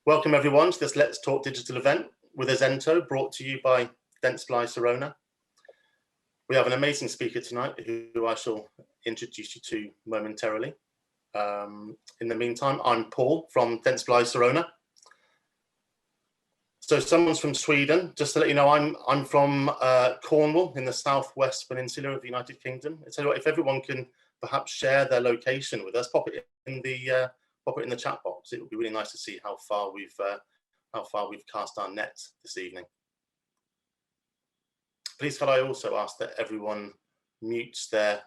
Welcome everyone to this Let's Talk Digital event with Azento, brought to you by Dentsply Sirona. We have an amazing speaker tonight who I shall introduce you to momentarily. In the meantime, I'm Paul from Dentsply Sirona. So someone's from Sweden. Just to let you know, I'm from Cornwall in the southwest peninsula of the United Kingdom. So if everyone can perhaps share their location with us, pop it in the chat box. It would be really nice to see how far we've cast our net this evening. Please could I also ask that everyone mutes their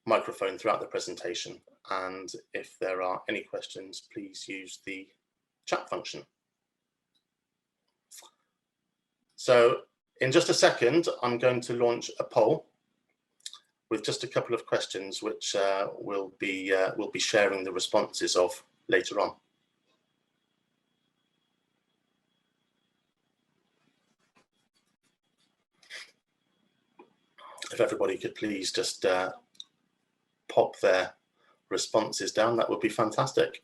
microphone throughout the presentation, and if there are any questions, please use the chat function. So in just a second, I'm going to launch a poll with just a couple of questions, which we'll be sharing the responses of later on. If everybody could please just pop their responses down, that would be fantastic.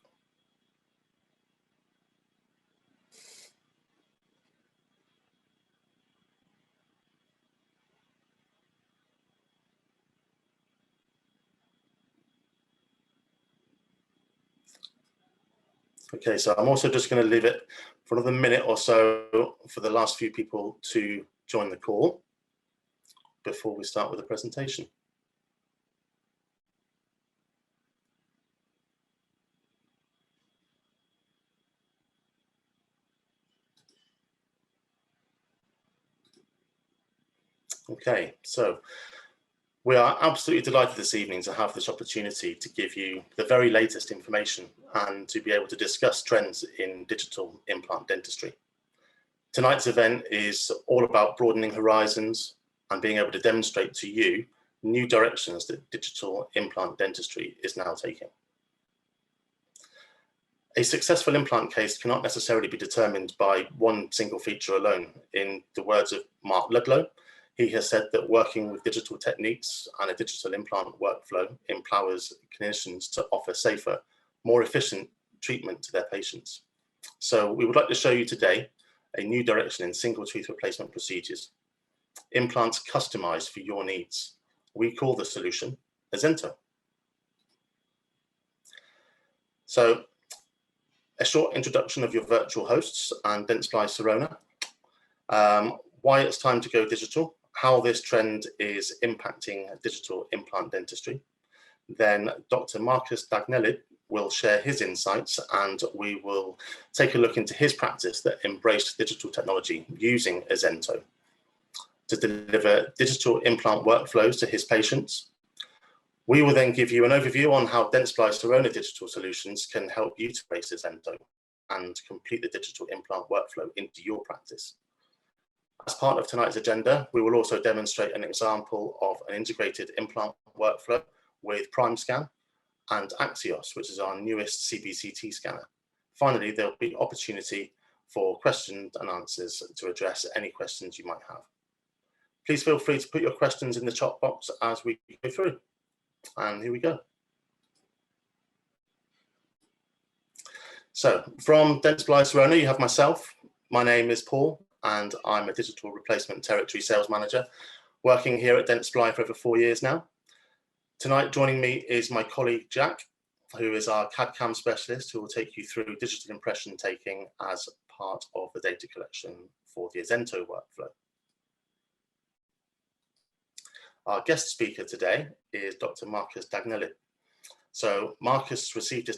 Okay, so I'm also just going to leave it for another minute or so for the last few people to join the call before we start with the presentation. Okay, so we are absolutely delighted this evening to have this opportunity to give you the very latest information and to be able to discuss trends in digital implant dentistry. Tonight's event is all about broadening horizons and being able to demonstrate to you new directions that digital implant dentistry is now taking. A successful implant case cannot necessarily be determined by one single feature alone. In the words of Mark Ludlow, he has said that working with digital techniques and a digital implant workflow empowers clinicians to offer safer, more efficient treatment to their patients. So we would like to show you today a new direction in single tooth replacement procedures. Implants customized for your needs. We call the solution Azento. So a short introduction of your virtual hosts and Dentsply Sirona. Why it's time to go digital, how this trend is impacting digital implant dentistry. Then Dr. Marcus Dagnelid will share his insights, and we will take a look into his practice that embraced digital technology using Azento to deliver digital implant workflows to his patients. We will then give you an overview on how Dentsply Sirona digital solutions can help you to embrace Azento and complete the digital implant workflow into your practice. As part of tonight's agenda, we will also demonstrate an example of an integrated implant workflow with PrimeScan and Axios, which is our newest CBCT scanner. Finally, there will be opportunity for questions and answers to address any questions you might have. Please feel free to put your questions in the chat box as we go through. And here we go. So from Dentsply Sirona, you have myself. My name is Paul, and I'm a digital replacement territory sales manager, working here at Dentsply for over 4 years now. Tonight, joining me is my colleague Jack, who is our CAD/CAM specialist, who will take you through digital impression taking as part of the data collection for the Azento workflow. Our guest speaker today is Dr. Marcus Dagnelid. So Marcus received his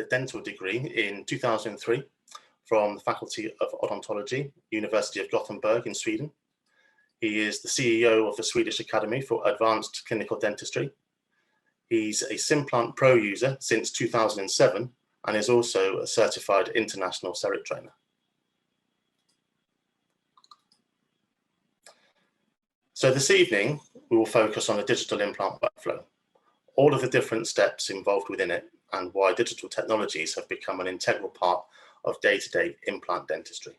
dental degree in 2003 from the Faculty of Odontology, University of Gothenburg in Sweden. He is the CEO of the Swedish Academy for Advanced Clinical Dentistry. He's a Simplant Pro user since 2007 and is also a certified international CEREC trainer. So this evening, we will focus on a digital implant workflow, all of the different steps involved within it, and why digital technologies have become an integral part of day-to-day implant dentistry.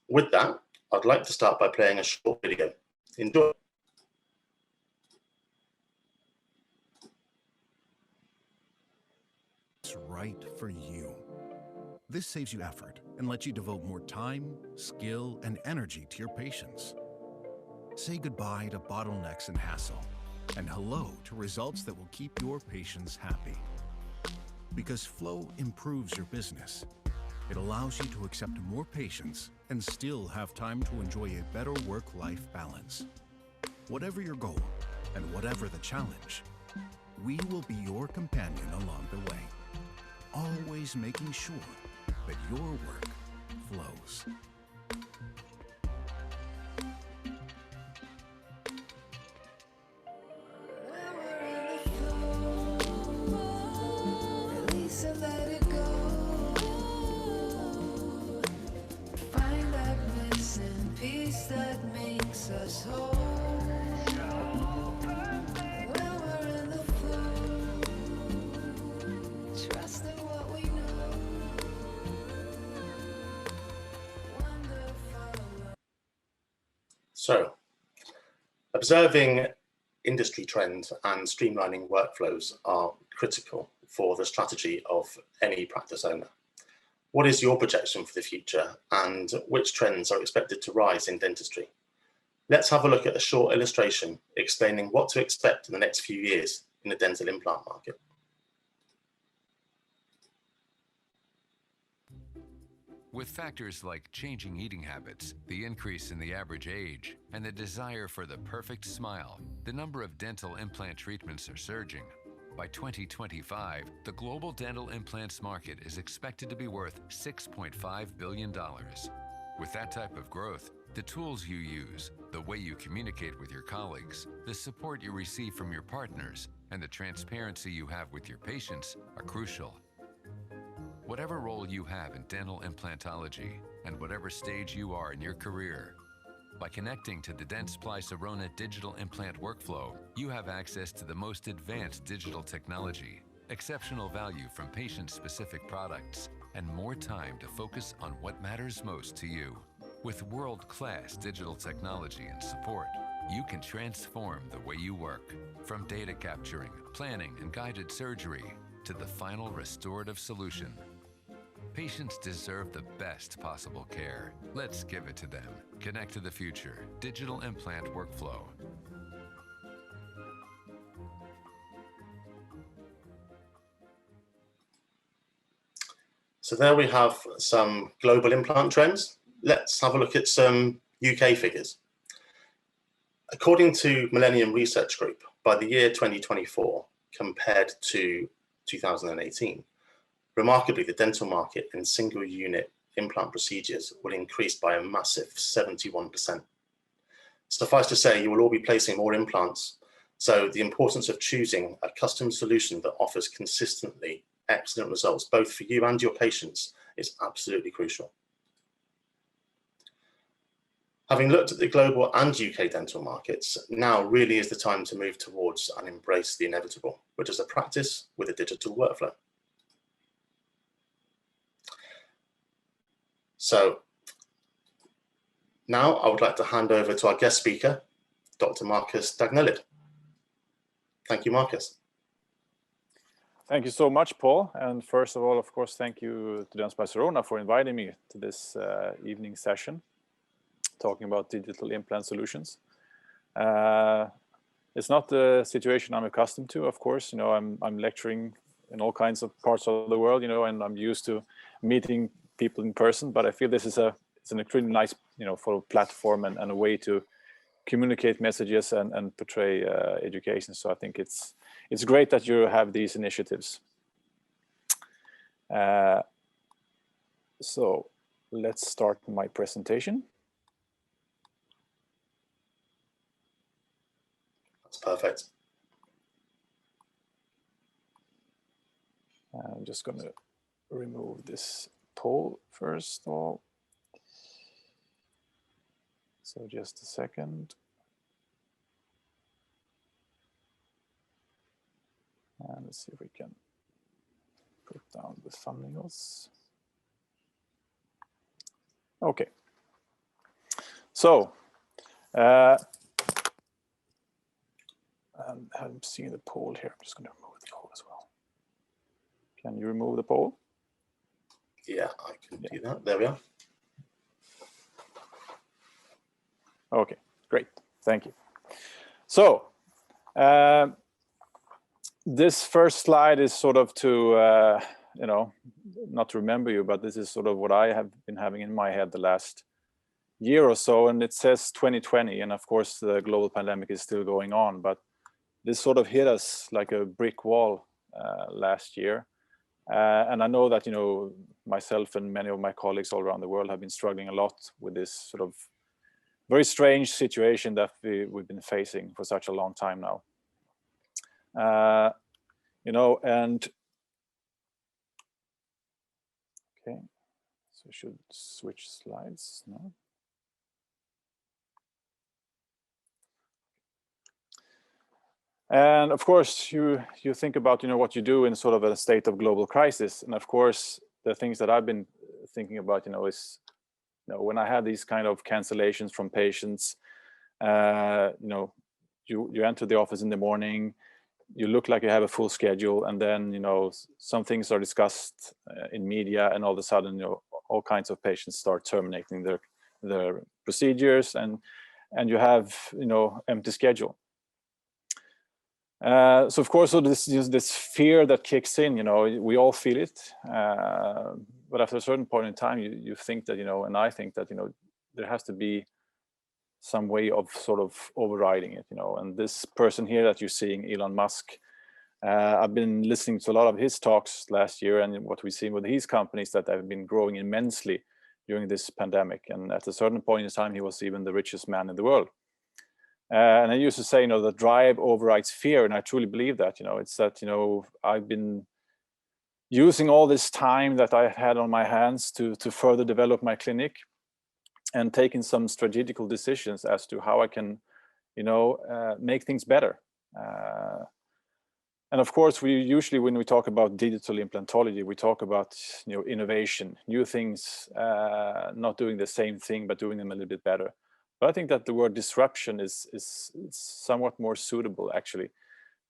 With that, I'd like to start by playing a short video. Enjoy. right for you. This saves you effort and lets you devote more time, skill, and energy to your patients. Say goodbye to bottlenecks and hassle, and hello to results that will keep your patients happy. Because Flow improves your business. It allows you to accept more patients and still have time to enjoy a better work-life balance. Whatever your goal and whatever the challenge, we will be your companion along the way, always making sure that your work flows. Release and let it go. Find that missing piece that makes us whole. When we're in the flow, trusting what we know. Wonderful. So, observing industry trends and streamlining workflows are critical for the strategy of any practice owner. What is your projection for the future, and which trends are expected to rise in dentistry? Let's have a look at a short illustration explaining what to expect in the next few years in the dental implant market. With factors like changing eating habits, the increase in the average age, and the desire for the perfect smile, the number of dental implant treatments are surging. By 2025, the global dental implants market is expected to be worth $6.5 billion. With that type of growth, the tools you use, the way you communicate with your colleagues, the support you receive from your partners, and the transparency you have with your patients are crucial. Whatever role you have in dental implantology and whatever stage you are in your career, by connecting to the Dentsply Sirona digital implant workflow, you have access to the most advanced digital technology, exceptional value from patient-specific products, and more time to focus on what matters most to you. With world-class digital technology and support, you can transform the way you work, from data capturing, planning, and guided surgery to the final restorative solution. Patients deserve the best possible care. Let's give it to them. Connect to the future. Digital implant workflow. So there we have some global implant trends. Let's have a look at some UK figures. According to Millennium Research Group, by the year 2024, compared to 2018, remarkably, the dental market in single unit implant procedures will increase by a massive 71%. Suffice to say, you will all be placing more implants, so the importance of choosing a custom solution that offers consistently excellent results, both for you and your patients, is absolutely crucial. Having looked at the global and UK dental markets, now really is the time to move towards and embrace the inevitable, which is a practice with a digital workflow. So now I would like to hand over to our guest speaker, Dr. Marcus Dagnelid. Thank you, Marcus. Thank you so much, Paul. And first of all, of course, thank you to Dentsply Sirona for inviting me to this evening session, talking about digital implant solutions. It's not the situation I'm accustomed to, of course. You know, I'm lecturing in all kinds of parts of the world, you know, and I'm used to meeting people in person, but I feel this is it's an extremely nice, you know, for a platform and a way to communicate messages and portray education. So I think it's great that you have these initiatives. So let's start my presentation. That's perfect. I'm just going to remove this poll first of all. So just a second. And let's see if we can put down the thumbnails. Okay. So, I'm seeing the poll here. I'm just going to remove the poll as well. Can you remove the poll? Yeah, I can do that. There we are. Okay, great. Thank you. So this first slide is sort of to, not to remember you, but this is sort of what I have been having in my head the last year or so. And it says 2020. And of course, the global pandemic is still going on. But this sort of hit us like a brick wall last year. And I know that, myself and many of my colleagues all around the world have been struggling a lot with this sort of very strange situation that we've been facing for such a long time now. And okay, so I should switch slides now. And of course, you think about what you do in sort of a state of global crisis. And of course, the things that I've been thinking about, is when I had these kind of cancellations from patients, you enter the office in the morning, you look like you have a full schedule, and then some things are discussed in media, and all of a sudden all kinds of patients start terminating their procedures, and you have empty schedule. So of course, so this fear that kicks in, we all feel it, but after a certain point in time, you think that and I think that there has to be some way of sort of overriding it, and this person here that you're seeing, Elon Musk, I've been listening to a lot of his talks last year, and what we've seen with his companies that have been growing immensely during this pandemic, and at a certain point in time, he was even the richest man in the world. And I used to say, that drive overrides fear, and I truly believe that. It's that I've been using all this time that I had on my hands to further develop my clinic, and taking some strategical decisions as to how I can, make things better. And of course, we usually, when we talk about digital implantology, we talk about innovation, new things, not doing the same thing but doing them a little bit better. But I think that the word disruption is somewhat more suitable, actually,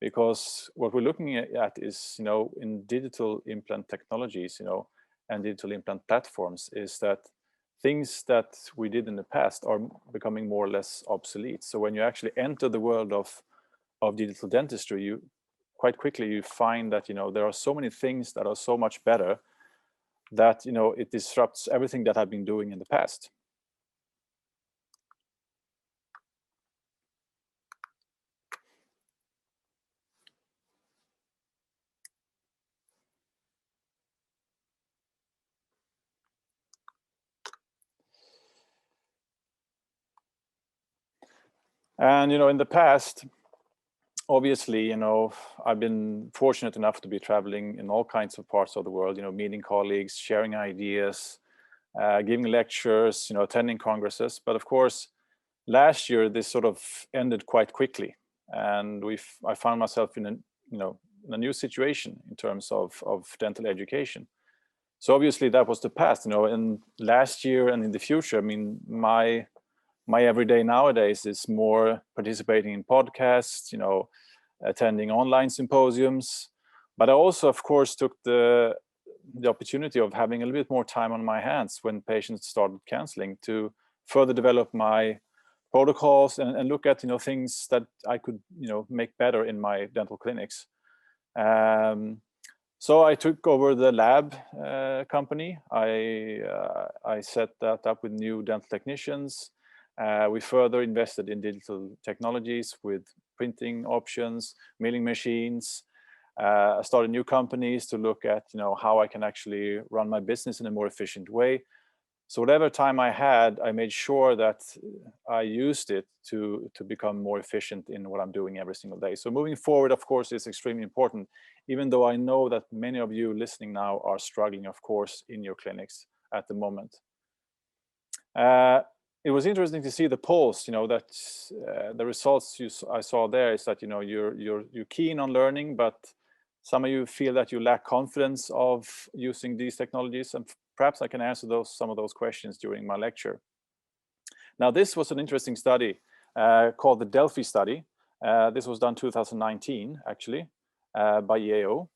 because what we're looking at is, in digital implant technologies, and digital implant platforms, is that things that we did in the past are becoming more or less obsolete. So when you actually enter the world of digital dentistry, you quite quickly you find that there are so many things that are so much better that it disrupts everything that I've been doing in the past. And in the past, obviously, I've been fortunate enough to be traveling in all kinds of parts of the world, meeting colleagues, sharing ideas, giving lectures, attending congresses. But of course, last year this sort of ended quite quickly, and I found myself in a new situation in terms of dental education. So obviously that was the past, and last year and in the future, I mean, my everyday nowadays is more participating in podcasts, attending online symposiums. But I also, of course, took the opportunity of having a little bit more time on my hands when patients started canceling to further develop my protocols and look at things that I could make better in my dental clinics. So I took over the lab company. I set that up with new dental technicians. We further invested in digital technologies with printing options, milling machines. I started new companies to look at how I can actually run my business in a more efficient way. So whatever time I had, I made sure that I used it to become more efficient in what I'm doing every single day. So moving forward, of course, is extremely important, even though I know that many of you listening now are struggling, of course, in your clinics at the moment. It was interesting to see the polls, that the results I saw there is that, you're keen on learning, but some of you feel that you lack confidence of using these technologies, and perhaps I can answer some of those questions during my lecture. Now, this was an interesting study called the Delphi study. This was done 2019, actually, by EAO.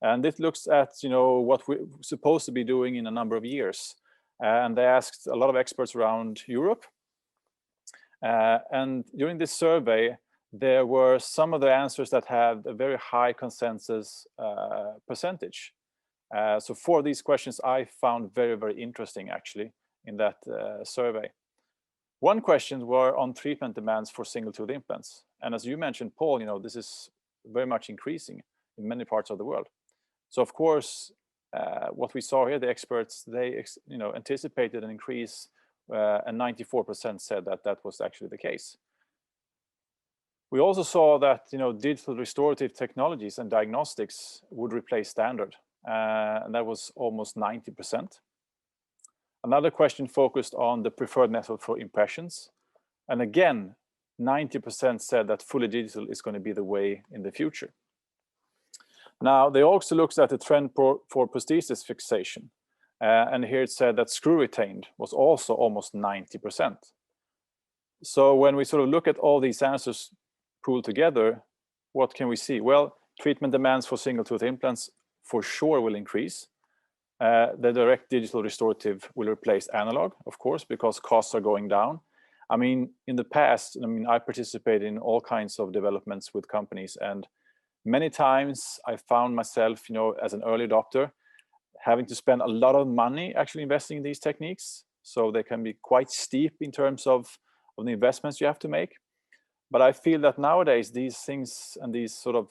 And it looks at what we're supposed to be doing in a number of years. And they asked a lot of experts around Europe. And during this survey, there were some of the answers that had a very high consensus percentage. So 4 of these questions I found very, very interesting, actually, in that survey. One question were on treatment demands for single-tooth implants. And as you mentioned, Paul, this is very much increasing in many parts of the world. So of course, what we saw here, the experts, they anticipated an increase, and 94% said that that was actually the case. We also saw that digital restorative technologies and diagnostics would replace standard, and that was almost 90%. Another question focused on the preferred method for impressions, and again, 90% said that fully digital is going to be the way in the future. Now, they also looked at the trend for prosthesis fixation, and here it said that screw retained was also almost 90%. So when we sort of look at all these answers pooled together, what can we see? Well, treatment demands for single-tooth implants for sure will increase. The direct digital restorative will replace analog, of course, because costs are going down. I mean, in the past, I participated in all kinds of developments with companies, and many times I found myself, as an early adopter, having to spend a lot of money actually investing in these techniques. So they can be quite steep in terms of the investments you have to make. But I feel that nowadays these things and these sort of,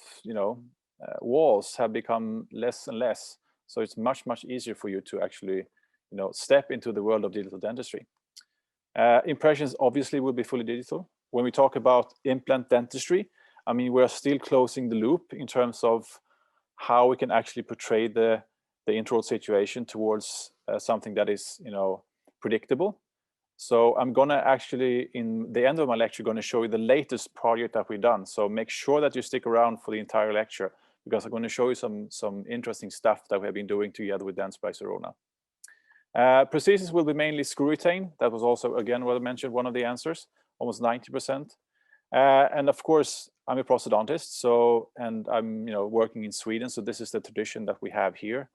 walls have become less and less. So it's much, much easier for you to actually, step into the world of digital dentistry. Impressions obviously will be fully digital. When we talk about implant dentistry, we're still closing the loop in terms of how we can actually portray the intraoral situation towards something that is, predictable. So I'm gonna actually, in the end of my lecture, going to show you the latest project that we've done. So make sure that you stick around for the entire lecture, because I'm going to show you some interesting stuff that we have been doing together with Dentsply Sirona. Prosthesis will be mainly screw retain. That was also, again, what I mentioned, one of the answers, almost 90%. And of course, I'm a prosthodontist, and I'm working in Sweden, so this is the tradition that we have here.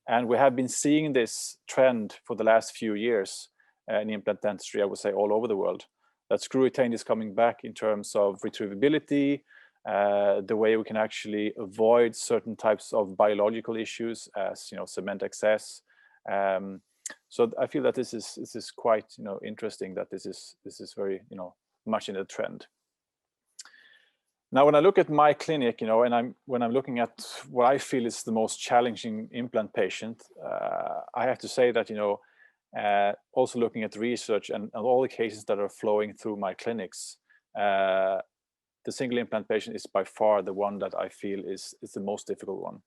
And we have been seeing this trend for the last few years in implant dentistry, I would say all over the world, that screw retain is coming back in terms of retrievability, the way we can actually avoid certain types of biological issues as cement excess. So I feel that this is quite interesting, that this is very much in the trend. Now, when I look at my clinic, and when I'm looking at what I feel is the most challenging implant patient, I have to say that also looking at research and all the cases that are flowing through my clinics, the single implant patient is by far the one that I feel is the most difficult one.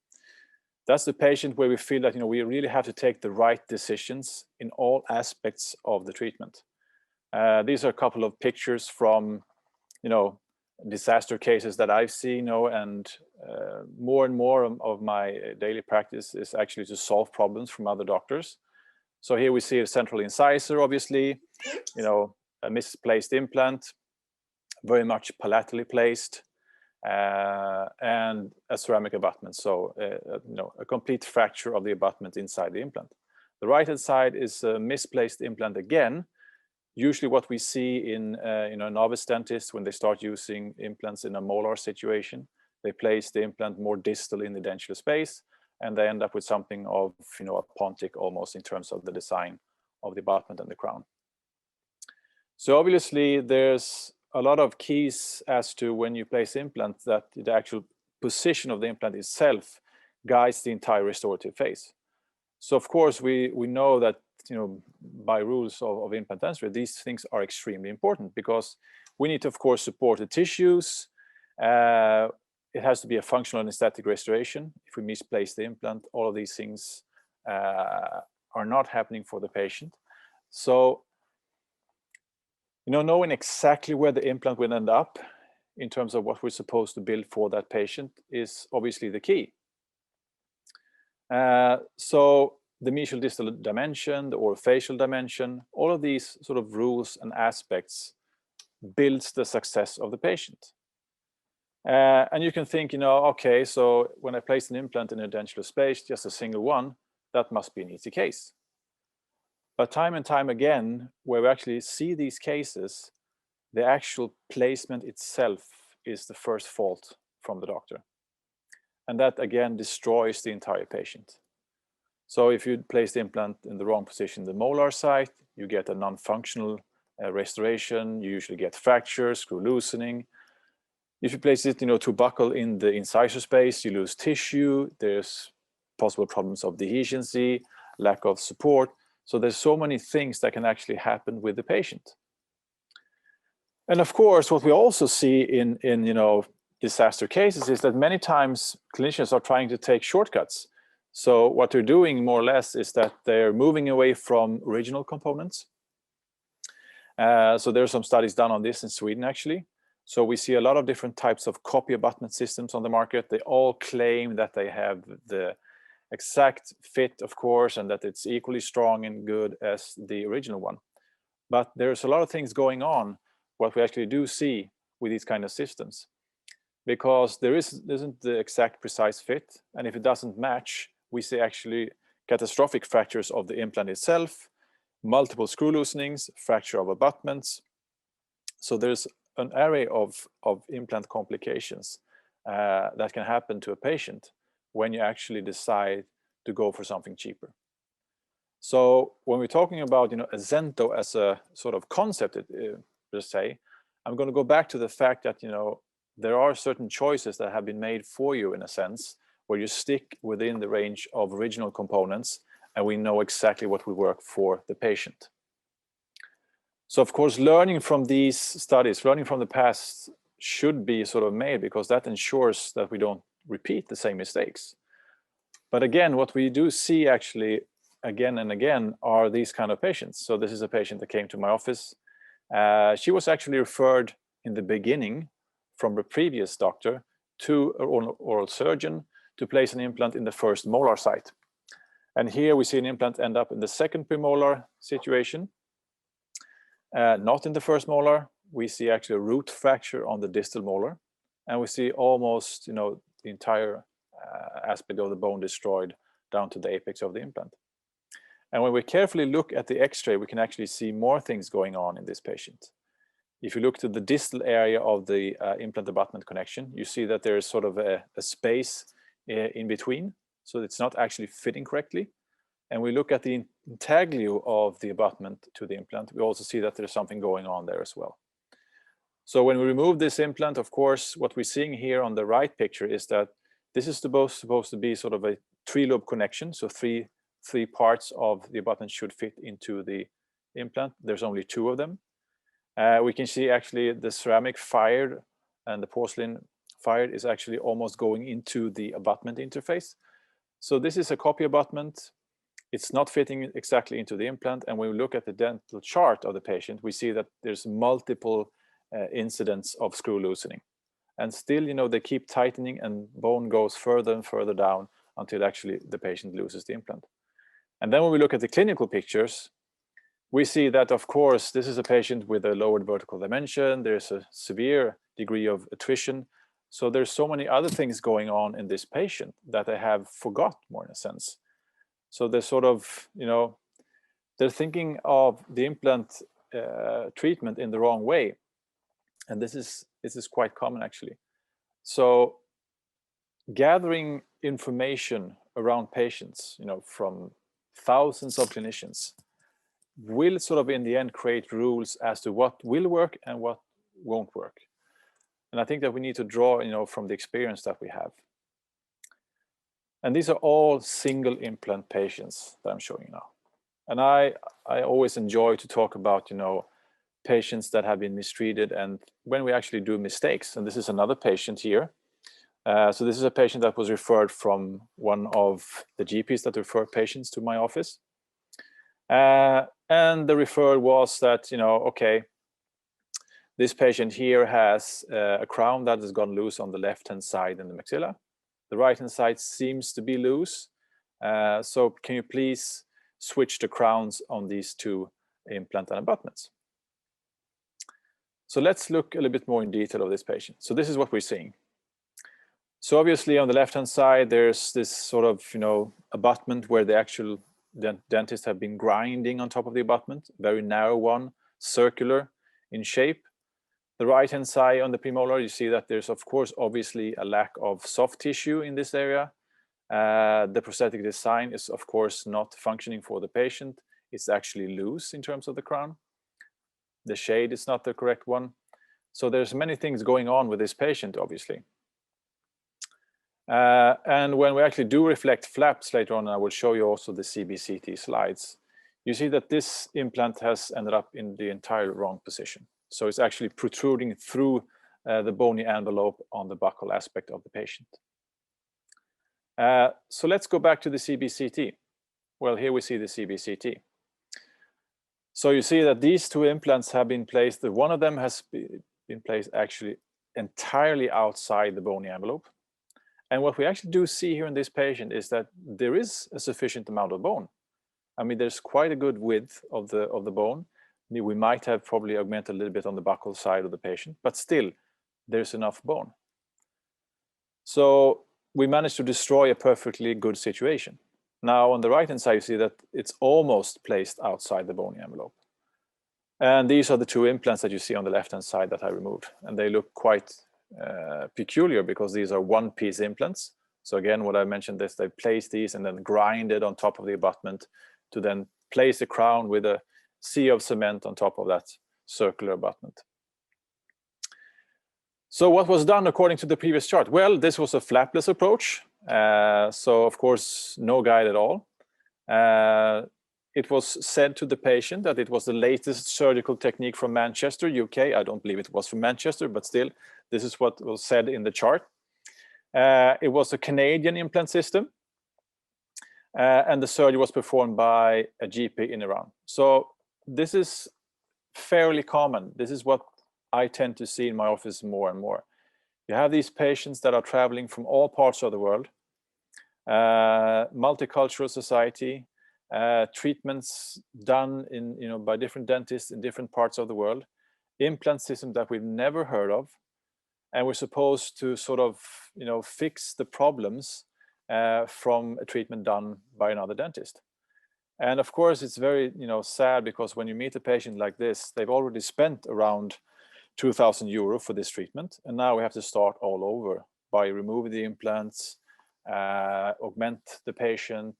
That's the patient where we feel that we really have to take the right decisions in all aspects of the treatment. These are a couple of pictures from disaster cases that I've seen, and more of my daily practice is actually to solve problems from other doctors. So here we see a central incisor, obviously, a misplaced implant, very much palatally placed, and a ceramic abutment. So, a complete fracture of the abutment inside the implant. The right-hand side is a misplaced implant again. Usually what we see in novice dentists when they start using implants in a molar situation, they place the implant more distal in the dentule space, and they end up with something of a pontic almost in terms of the design of the abutment and the crown. So obviously there's a lot of keys as to when you place implants, that the actual position of the implant itself guides the entire restorative phase. So of course we know that by rules of implant dentistry, these things are extremely important, because we need to of course support the tissues. It has to be a functional and aesthetic restoration. If we misplace the implant, all of these things are not happening for the patient. So knowing exactly where the implant will end up in terms of what we're supposed to build for that patient is obviously the key. So the mesial distal dimension, the orofacial dimension, all of these sort of rules and aspects builds the success of the patient. And you can think, okay, so when I place an implant in a dentures space, just a single one, that must be an easy case. But time and time again, where we actually see these cases, the actual placement itself is the first fault from the doctor. And that again destroys the entire patient. So if you place the implant in the wrong position, the molar site, you get a non-functional restoration, you usually get fractures, screw loosening. If you place it, to buckle in the incisor space, you lose tissue, there's possible problems of dehiscency, lack of support. So there's so many things that can actually happen with the patient. And of course, what we also see in disaster cases is that many times clinicians are trying to take shortcuts. So what they're doing more or less is that they're moving away from original components. So there are some studies done on this in Sweden, actually. So we see a lot of different types of copy abutment systems on the market. They all claim that they have the exact fit, of course, and that it's equally strong and good as the original one. But there's a lot of things going on, what we actually do see with these kind of systems, because there isn't the exact precise fit. And if it doesn't match, we see actually catastrophic fractures of the implant itself, multiple screw loosenings, fracture of abutments. So there's an array of implant complications that can happen to a patient when you actually decide to go for something cheaper. So when we're talking about Azento as a sort of concept, per se, I'm going to go back to the fact that there are certain choices that have been made for you, in a sense, where you stick within the range of original components, and we know exactly what will work for the patient. So of course, learning from these studies, learning from the past should be sort of made, because that ensures that we don't repeat the same mistakes. But again, what we do see actually again and again are these kind of patients. So this is a patient that came to my office. She was actually referred in the beginning from a previous doctor to an oral surgeon to place an implant in the first molar site. And here we see an implant end up in the second premolar situation, not in the first molar. We see actually a root fracture on the distal molar, and we see almost the entire aspect of the bone destroyed down to the apex of the implant. And when we carefully look at the x-ray, we can actually see more things going on in this patient. If you look to the distal area of the implant abutment connection, you see that there is sort of a space in between, so it's not actually fitting correctly. And we look at the intaglio of the abutment to the implant, we also see that there's something going on there as well. So when we remove this implant, of course, what we're seeing here on the right picture is that this is supposed to be sort of a three-lobe connection, so three parts of the abutment should fit into the implant. There's only two of them. We can see actually the ceramic fired and the porcelain fired is actually almost going into the abutment interface. So this is a copy abutment. It's not fitting exactly into the implant. And when we look at the dental chart of the patient, we see that there's multiple incidents of screw loosening. And still, they keep tightening and bone goes further and further down until actually the patient loses the implant. And then when we look at the clinical pictures, we see that, of course, this is a patient with a lowered vertical dimension. There's a severe degree of attrition. So there's so many other things going on in this patient that they have forgot, more in a sense. So they're sort of, they're thinking of the implant treatment in the wrong way. And this is quite common, actually. So gathering information around patients, from thousands of clinicians will sort of in the end create rules as to what will work and what won't work. And I think that we need to draw, from the experience that we have. And these are all single implant patients that I'm showing you now. And I always enjoy to talk about, patients that have been mistreated and when we actually do mistakes. And this is another patient here. So this is a patient that was referred from one of the GPs that refer patients to my office. And the referral was that, okay, this patient here has a crown that has gone loose on the left-hand side in the maxilla. The right-hand side seems to be loose. So can you please switch the crowns on these two implant and abutments? So let's look a little bit more in detail of this patient. So this is what we're seeing. So obviously on the left-hand side, there's this sort of, abutment where the actual dentist have been grinding on top of the abutment, very narrow one, circular in shape. The right-hand side on the premolar, you see that there's, of course, obviously a lack of soft tissue in this area. The prosthetic design is, of course, not functioning for the patient. It's actually loose in terms of the crown. The shade is not the correct one. So there's many things going on with this patient, obviously. And when we actually do reflect flaps later on, I will show you also the CBCT slides, you see that this implant has ended up in the entire wrong position. So it's actually protruding through the bony envelope on the buccal aspect of the patient. So let's go back to the CBCT. Well, here we see the CBCT. So you see that these two implants have been placed. One of them has been placed actually entirely outside the bony envelope. And what we actually do see here in this patient is that there is a sufficient amount of bone. I mean, there's quite a good width of the bone. We might have probably augmented a little bit on the buccal side of the patient, but still, there's enough bone. So we managed to destroy a perfectly good situation. Now, on the right-hand side, you see that it's almost placed outside the bony envelope. And these are the two implants that you see on the left-hand side that I removed. And they look quite peculiar because these are one-piece implants. So again, what I mentioned is they place these and then grind it on top of the abutment to then place the crown with a sea of cement on top of that circular abutment. So what was done according to the previous chart? Well, this was a flapless approach. So of course, no guide at all. It was said to the patient that it was the latest surgical technique from Manchester, UK. I don't believe it was from Manchester, but still, this is what was said in the chart. It was a Canadian implant system, and the surgery was performed by a GP in Iran. So this is fairly common. This is what I tend to see in my office more and more. You have these patients that are traveling from all parts of the world, multicultural society, treatments done in by different dentists in different parts of the world, implant systems that we've never heard of, and we're supposed to sort of fix the problems from a treatment done by another dentist. And of course, it's very sad because when you meet a patient like this, they've already spent around 2,000 euro for this treatment, and now we have to start all over by removing the implants, augment the patient,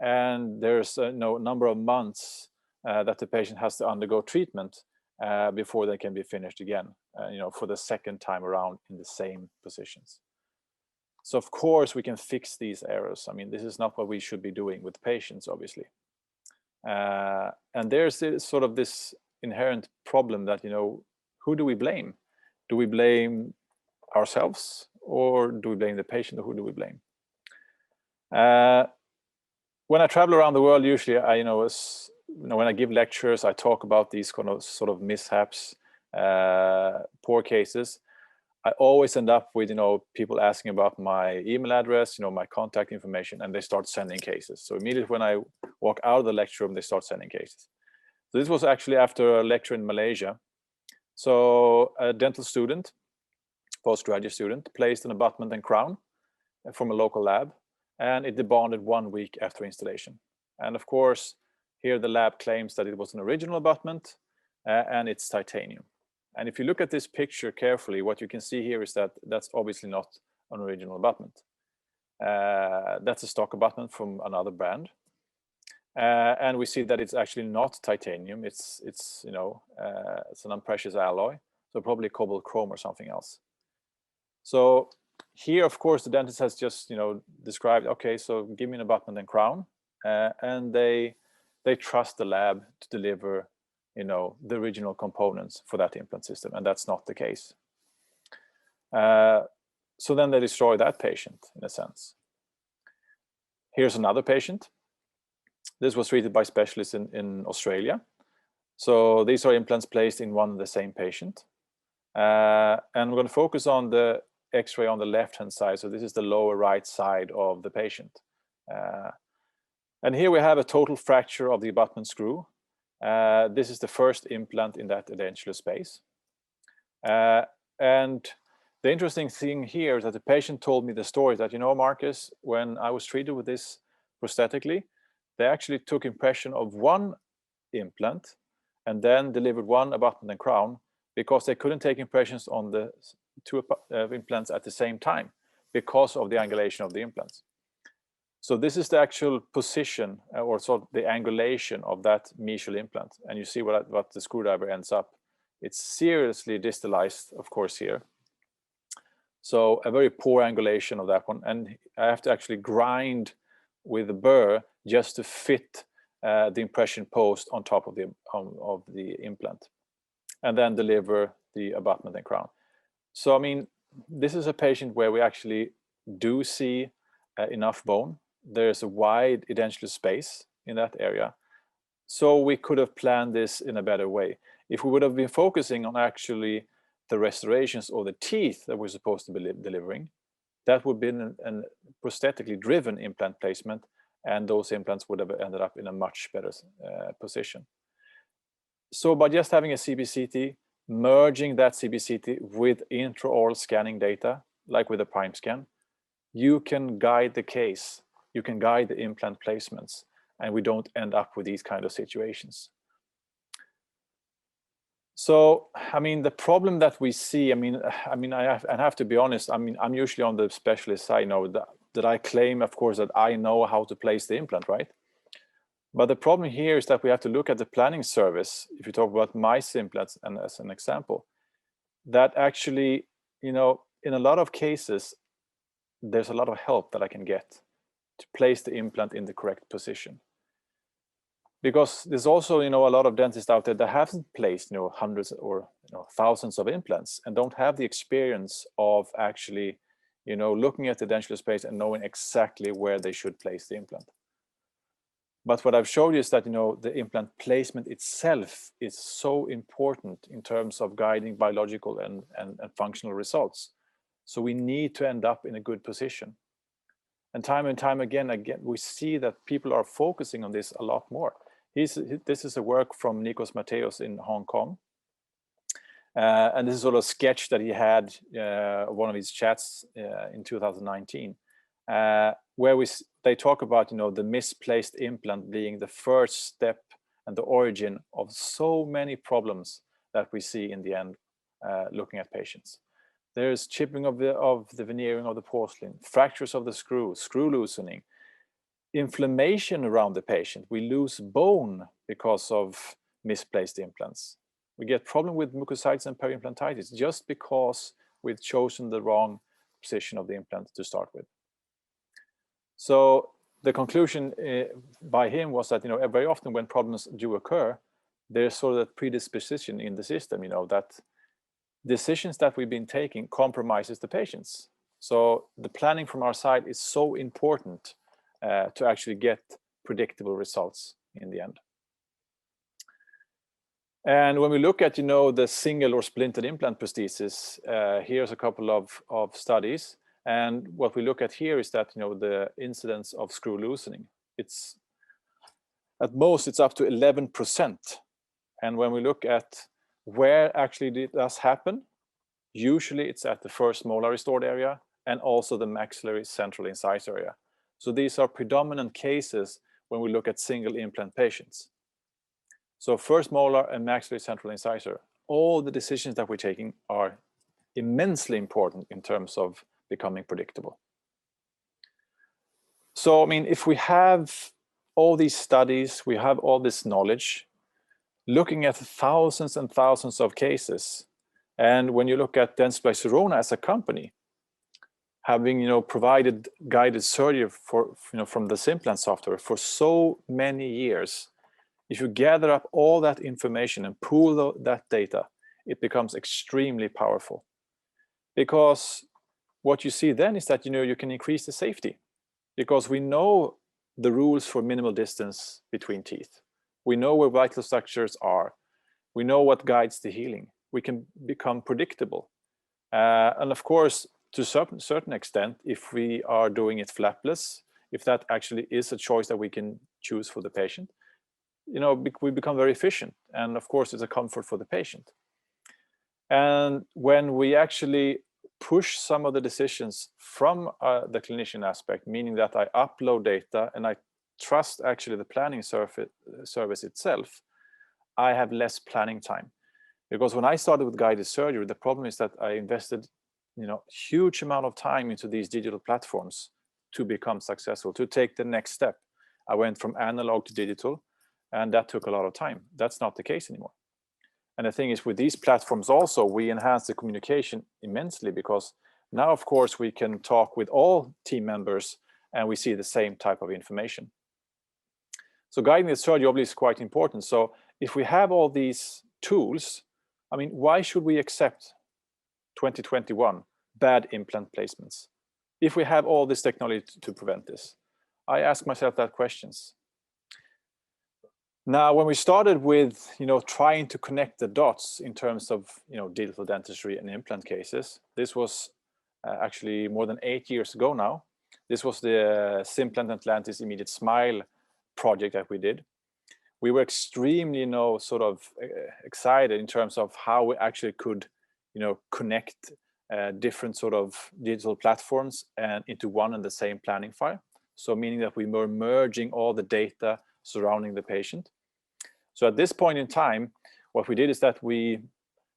and there's a number of months that the patient has to undergo treatment before they can be finished again, for the second time around in the same positions. So of course we can fix these errors. I mean, this is not what we should be doing with patients, obviously. And there's sort of this inherent problem that, who do we blame? Do we blame ourselves or do we blame the patient, or who do we blame? When I travel around the world, usually when I give lectures, I talk about these kind of sort of mishaps, poor cases. I always end up with people asking about my email address, my contact information, and they start sending cases. So immediately when I walk out of the lecture room, they start sending cases. So this was actually after a lecture in Malaysia. So a dental student, postgraduate student, placed an abutment and crown from a local lab, and it debonded 1 week after installation. And of course, here the lab claims that it was an original abutment and it's titanium. And if you look at this picture carefully, what you can see here is that that's obviously not an original abutment. That's a stock abutment from another brand. And we see that it's actually not titanium. It's an unprecious alloy, so probably cobalt chrome or something else. So here, of course, the dentist has just described, okay, so give me an abutment and crown, and they trust the lab to deliver the original components for that implant system, and that's not the case. So then they destroy that patient in a sense. Here's another patient. This was treated by specialists in Australia. So these are implants placed in one and the same patient. And we're going to focus on the X-ray on the left-hand side. So this is the lower right side of the patient. And here we have a total fracture of the abutment screw. This is the first implant in that edentulous space. And The interesting thing here is that the patient told me the story that, Marcus, when I was treated with this prosthetically, they actually took impression of one implant and then delivered one abutment and crown because they couldn't take impressions on the two implants at the same time because of the angulation of the implants. So this is the actual position or sort of the angulation of that mesial implant. And you see what the screwdriver ends up. It's seriously distalized, of course, here. So a very poor angulation of that one. And I have to actually grind with the burr just to fit the impression post on top of the implant, and then deliver the abutment and crown. So, I mean, this is a patient where we actually do see enough bone. There's a wide edentulous space in that area. So we could have planned this in a better way. If we would have been focusing on actually the restorations or the teeth that we're supposed to be delivering, that would have been a prosthetically driven implant placement, and those implants would have ended up in a much better position. So by just having a CBCT, merging that CBCT with intraoral scanning data, like with a prime scan, you can guide the case, you can guide the implant placements, and we don't end up with these kind of situations. So, I mean, the problem that we see, I have to be honest, I'm usually on the specialist side, that I claim, of course, that I know how to place the implant, right? But the problem here is that we have to look at the planning service, if you talk about mice implants, and as an example, that actually, in a lot of cases, there's a lot of help that I can get to place the implant in the correct position. Because there's also, a lot of dentists out there that haven't placed, hundreds or thousands of implants and don't have the experience of actually, looking at the dental space and knowing exactly where they should place the implant. But what I've showed you is that, the implant placement itself is so important in terms of guiding biological and functional results. So we need to end up in a good position. And time again, we see that people are focusing on this a lot more. This is a work from Nikos Mateos in Hong Kong. And this is sort of a sketch that he had one of his chats in 2019, where they talk about the misplaced implant being the first step and the origin of so many problems that we see in the end looking at patients. There's chipping of the veneering of the porcelain, fractures of the screw loosening, inflammation around the patient. We lose bone because of misplaced implants. We get problem with mucositis and periimplantitis just because we've chosen the wrong position of the implant to start with. So the conclusion by him was that very often when problems do occur, there's sort of that predisposition in the system, that decisions that we've been taking compromises the patients. So the planning from our side is so important to actually get predictable results in the end. And when we look at the single or splintered implant prosthesis, here's a couple of studies. And what we look at here is that the incidence of screw loosening, it's at most it's up to 11%. And when we look at where actually it does happen, usually it's at the first molar restored area and also the maxillary central incisor area. So these are predominant cases when we look at single implant patients. So first molar and maxillary central incisor, all the decisions that we're taking are immensely important in terms of becoming predictable. So, if we have all these studies, we have all this knowledge, looking at thousands and thousands of cases, and when you look at Dentsply Sirona as a company, having provided guided surgery for from the Implant software for so many years, if you gather up all that information and pool that data, it becomes extremely powerful. Because what you see then is that you can increase the safety, because we know the rules for minimal distance between teeth. We know where vital structures are. We know what guides the healing. We can become predictable. And of course, to a certain extent, if we are doing it flapless, if that actually is a choice that we can choose for the patient, we become very efficient. And of course, it's a comfort for the patient. And when we actually push some of the decisions from the clinician aspect, meaning that I upload data and I trust actually the planning service itself, I have less planning time. Because when I started with guided surgery, the problem is that I invested, huge amount of time into these digital platforms to become successful, to take the next step. I went from analog to digital, and that took a lot of time. That's not the case anymore. And the thing is, with these platforms also, we enhance the communication immensely, because now, of course, we can talk with all team members and we see the same type of information. So guided surgery obviously is quite important. So if we have all these tools, I mean, why should we accept 2021 bad implant placements if we have all this technology to prevent this? I ask myself that questions. Now, when we started with, trying to connect the dots in terms of, digital dentistry and implant cases, this was actually more than 8 years ago now. This was the Implant Atlantis Immediate Smile project that we did. We were extremely, excited in terms of how we actually could, connect different sort of digital platforms and into one and the same planning file. So meaning that we were merging all the data surrounding the patient. So at this point in time, what we did is that we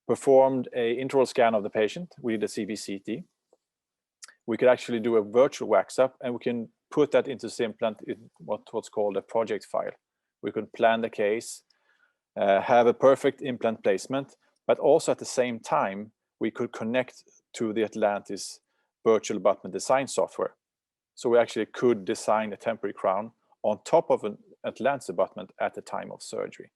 performed an intraoral scan of the patient. We did a CBCT. We could actually do a virtual wax up, and we can put that into Implant in what's called a project file. We could plan the case, have a perfect implant placement, but also at the same time, we could connect to the Atlantis virtual abutment design software. So we actually could design a temporary crown on top of an Atlantis abutment at the time of surgery.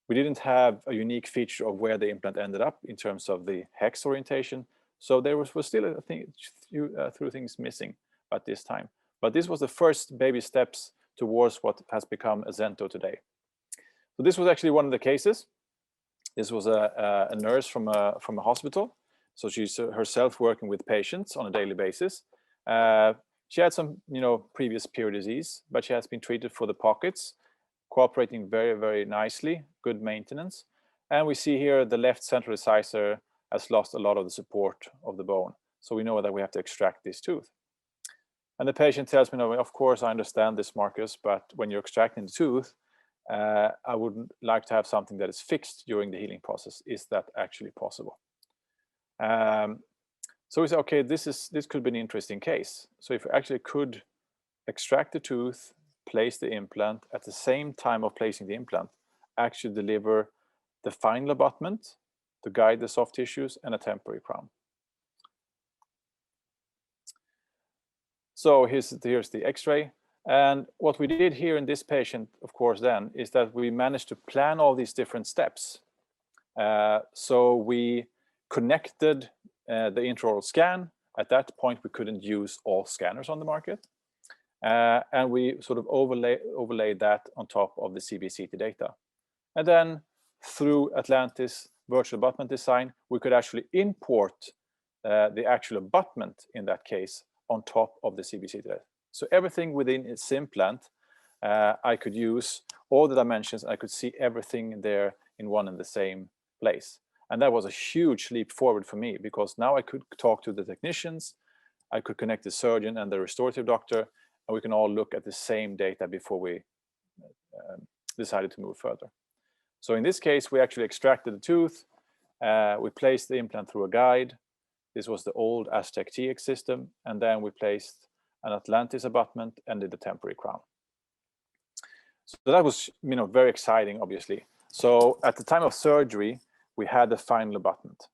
We didn't have a unique feature of where the implant ended up in terms of the hex orientation. So there was still a few things missing at this time. But this was the first baby steps towards what has become Azento today. So this was actually one of the cases. This was a nurse from a hospital. So she's herself working with patients on a daily basis. She had some, previous period disease, but she has been treated for the pockets, cooperating very, very nicely, good maintenance. And we see here the left central incisor has lost a lot of the support of the bone. So we know that we have to extract this tooth. And the patient tells me, no, of course, I understand this, Marcus, but when you're extracting the tooth, I would like to have something that is fixed during the healing process. Is that actually possible? So we say, okay, this could be an interesting case. So if we actually could extract the tooth, place the implant at the same time of placing the implant, actually deliver the final abutment to guide the soft tissues and a temporary crown. So here's the X-ray. And what we did here in this patient, of course, then, is that we managed to plan all these different steps. So we connected the intraoral scan. At that point, we couldn't use all scanners on the market. And we sort of overlaid that on top of the CBCT data. And then through Atlantis virtual abutment design, we could actually import the actual abutment in that case on top of the CBCT data. So everything within its implant, I could use all the dimensions. I could see everything there in one and the same place. And that was a huge leap forward for me, because now I could talk to the technicians, I could connect the surgeon and the restorative doctor, and we can all look at the same data before we decided to move further. So in this case, we actually extracted the tooth, we placed the implant through a guide. This was the old Aztec TX system, and then we placed an Atlantis abutment and did the temporary crown. So that was, very exciting, obviously. So at the time of surgery, we had the final abutment.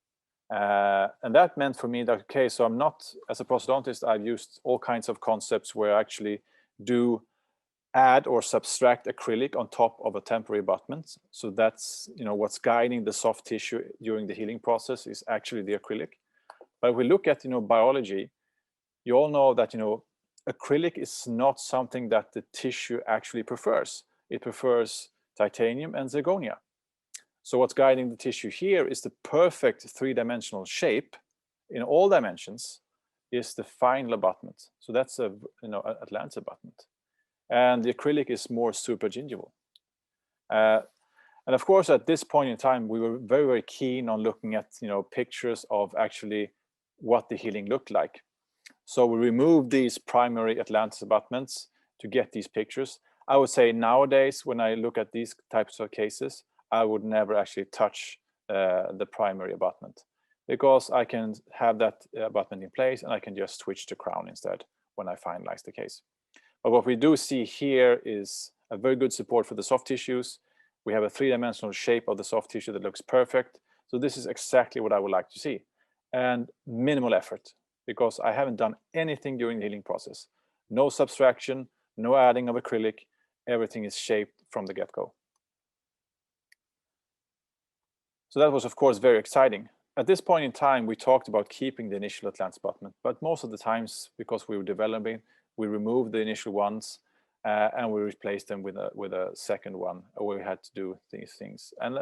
And that meant for me that, okay, so I'm not, as a prosthodontist, I've used all kinds of concepts where I actually do add or subtract acrylic on top of a temporary abutment. So that's, what's guiding the soft tissue during the healing process is actually the acrylic. But if we look at, biology, you all know that, acrylic is not something that the tissue actually prefers. It prefers titanium and zirconia. So what's guiding the tissue here is the perfect three-dimensional shape in all dimensions is the final abutment. So that's a Atlantis abutment. And the acrylic is more supergingival. And of course, at this point in time, we were very, very keen on looking at, pictures of actually what the healing looked like. So we removed these primary Atlantis abutments to get these pictures. I would say nowadays, when I look at these types of cases, I would never actually touch the primary abutment, because I can have that abutment in place and I can just switch to crown instead when I finalize the case. But what we do see here is a very good support for the soft tissues. We have a three-dimensional shape of the soft tissue that looks perfect. So this is exactly what I would like to see. And minimal effort, because I haven't done anything during the healing process. No subtraction, no adding of acrylic. Everything is shaped from the get-go. So that was, of course, very exciting. At this point in time, we talked about keeping the initial Atlantis abutment, but most of the times, because we were developing, we removed the initial ones and we replaced them with a second one, or we had to do these things. And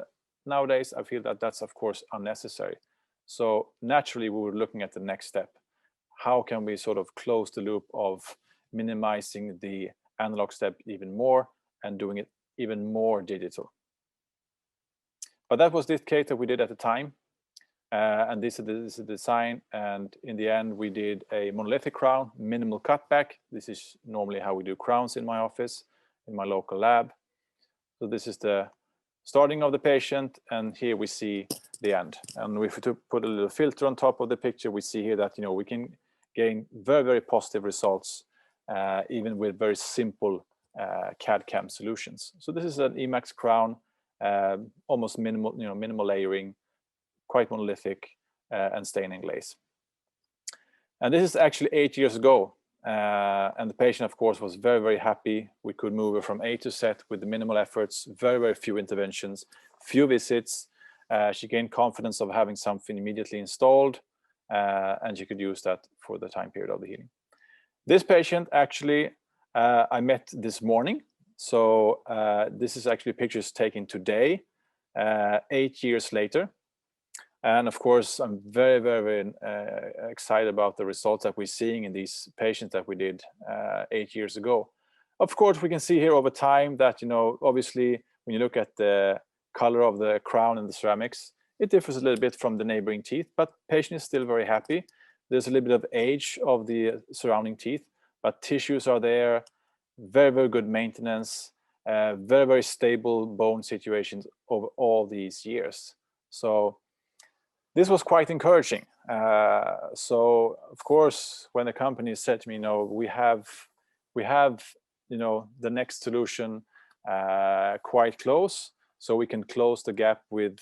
nowadays, I feel that that's, of course, unnecessary. So naturally, we were looking at the next step. How can we sort of close the loop of minimizing the analog step even more and doing it even more digital? But that was the case that we did at the time. And this is the design. And in the end, we did a monolithic crown, minimal cutback. This is normally how we do crowns in my office, in my local lab. So this is the starting of the patient. And here we see the end. And if we put a little filter on top of the picture, we see here that, you know, we can gain very, very positive results, even with very simple CAD/CAM solutions. So this is an Emax crown, almost minimal, you know, minimal layering, quite monolithic, and staining glaze. And this is actually 8 years ago. And the patient, of course, was very, very happy. We could move her from A to Z with the minimal efforts, very, very few interventions, few visits. She gained confidence of having something immediately installed, and she could use that for the time period of the healing. This patient, actually, I met this morning. So this is actually pictures taken today, 8 years later. And of course, I'm very, very excited about the results that we're seeing in these patients that we did 8 years ago. Of course, we can see here over time that, you know, obviously, when you look at the color of the crown and the ceramics, it differs a little bit from the neighboring teeth, but patient is still very happy. There's a little bit of age of the surrounding teeth, but tissues are there, very, very good maintenance, very, very stable bone situations over all these years. So this was quite encouraging. So of course, when the company said to me, "No, we have, you know, the next solution quite close, so we can close the gap with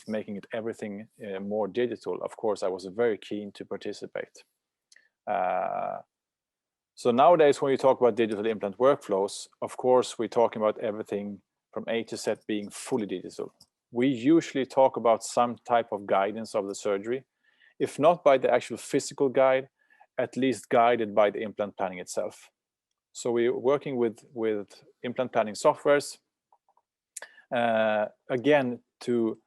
making it everything more digital." Of course, I was very keen to participate. So nowadays, when we talk about digital implant workflows, of course, we're talking about everything from A to Z being fully digital. We usually talk about some type of guidance of the surgery, if not by the actual physical guide, at least guided by the implant planning itself. So we're working with implant planning softwares, again, to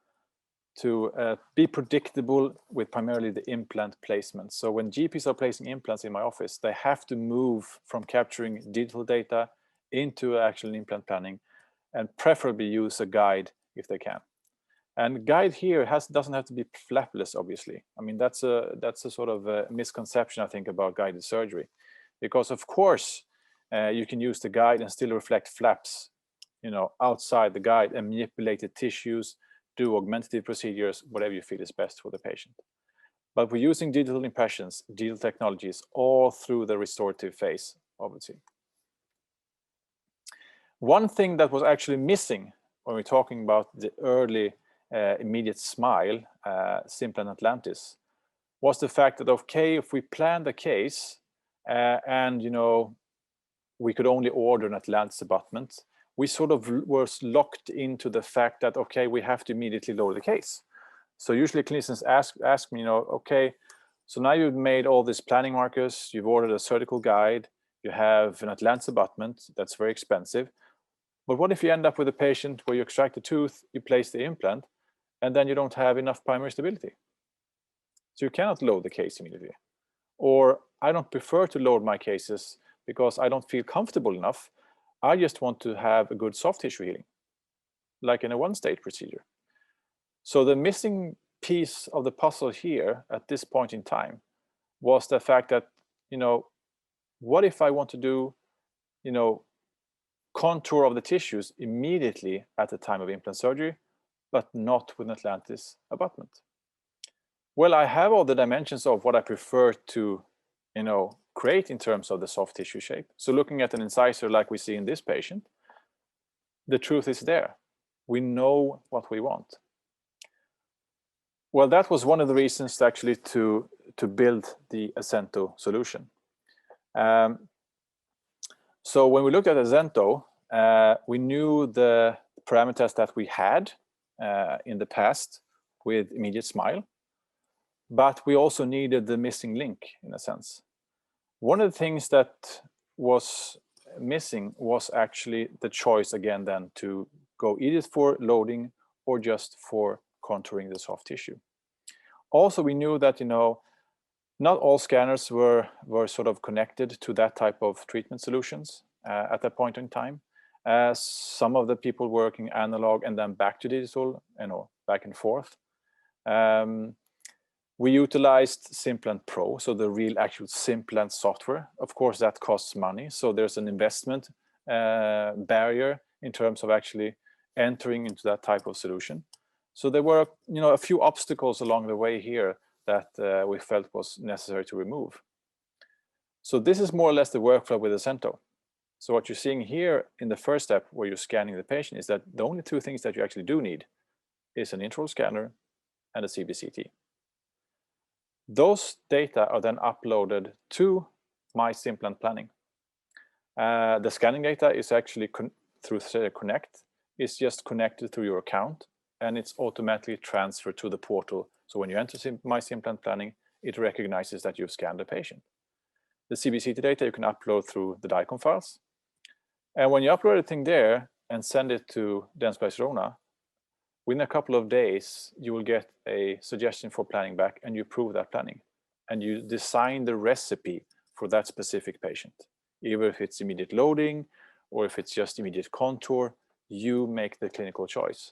be predictable with primarily the implant placement. So when GPs are placing implants in my office, they have to move from capturing digital data into actual implant planning, and preferably use a guide if they can. And guide here doesn't have to be flapless, obviously. I mean, that's a sort of a misconception, I think, about guided surgery, because of course you can use the guide and still reflect flaps, you know, outside the guide, and manipulate the tissues, do augmentative procedures, whatever you feel is best for the patient. But we're using digital impressions, digital technologies, all through the restorative phase, obviously. One thing that was actually missing when we're talking about the early immediate smile, Simple and Atlantis, was the fact that, okay, if we planned the case and, you know, we could only order an Atlantis abutment, we sort of were locked into the fact that, okay, we have to immediately lower the case. So usually clinicians ask me, you know, okay, so now you've made all these planning markers, you've ordered a surgical guide, you have an Atlantis abutment that's very expensive. But what if you end up with a patient where you extract the tooth, you place the implant, and then you don't have enough primary stability? So you cannot load the case immediately. Or I don't prefer to load my cases because I don't feel comfortable enough. I just want to have a good soft tissue healing, like in a one-stage procedure. So the missing piece of the puzzle here at this point in time was the fact that, what if I want to do, contour of the tissues immediately at the time of implant surgery, but not with an Atlantis abutment? Well, I have all the dimensions of what I prefer to, create in terms of the soft tissue shape. So looking at an incisor like we see in this patient, the truth is there. We know what we want. Well, that was one of the reasons actually to build the Azento solution. So when we looked at Azento, we knew the parameters that we had in the past with immediate smile, but we also needed the missing link in a sense. One of the things that was missing was actually the choice again then to go either for loading or just for contouring the soft tissue. Also, we knew that, not all scanners were sort of connected to that type of treatment solutions at that point in time. Some of the people working analog and then back to digital, back and forth. We utilized Implant Pro, so the real actual Implant software. Of course, that costs money, so there's an investment barrier in terms of actually entering into that type of solution. So there were, a few obstacles along the way here that we felt was necessary to remove. So this is more or less the workflow with Azento. So what you're seeing here in the first step where you're scanning the patient is that the only two things that you actually do need is an intraoral scanner and a CBCT. Those data are then uploaded to my Implant planning. The scanning data is actually through Connect. It's just connected through your account, and it's automatically transferred to the portal. So when you enter my Implant planning, it recognizes that you've scanned the patient. The CBCT data you can upload through the DICOM files. And when you upload everything there and send it to Dentsply Sirona, within a couple of days, you will get a suggestion for planning back, and you approve that planning. And you design the recipe for that specific patient. Either if it's immediate loading or if it's just immediate contour, you make the clinical choice.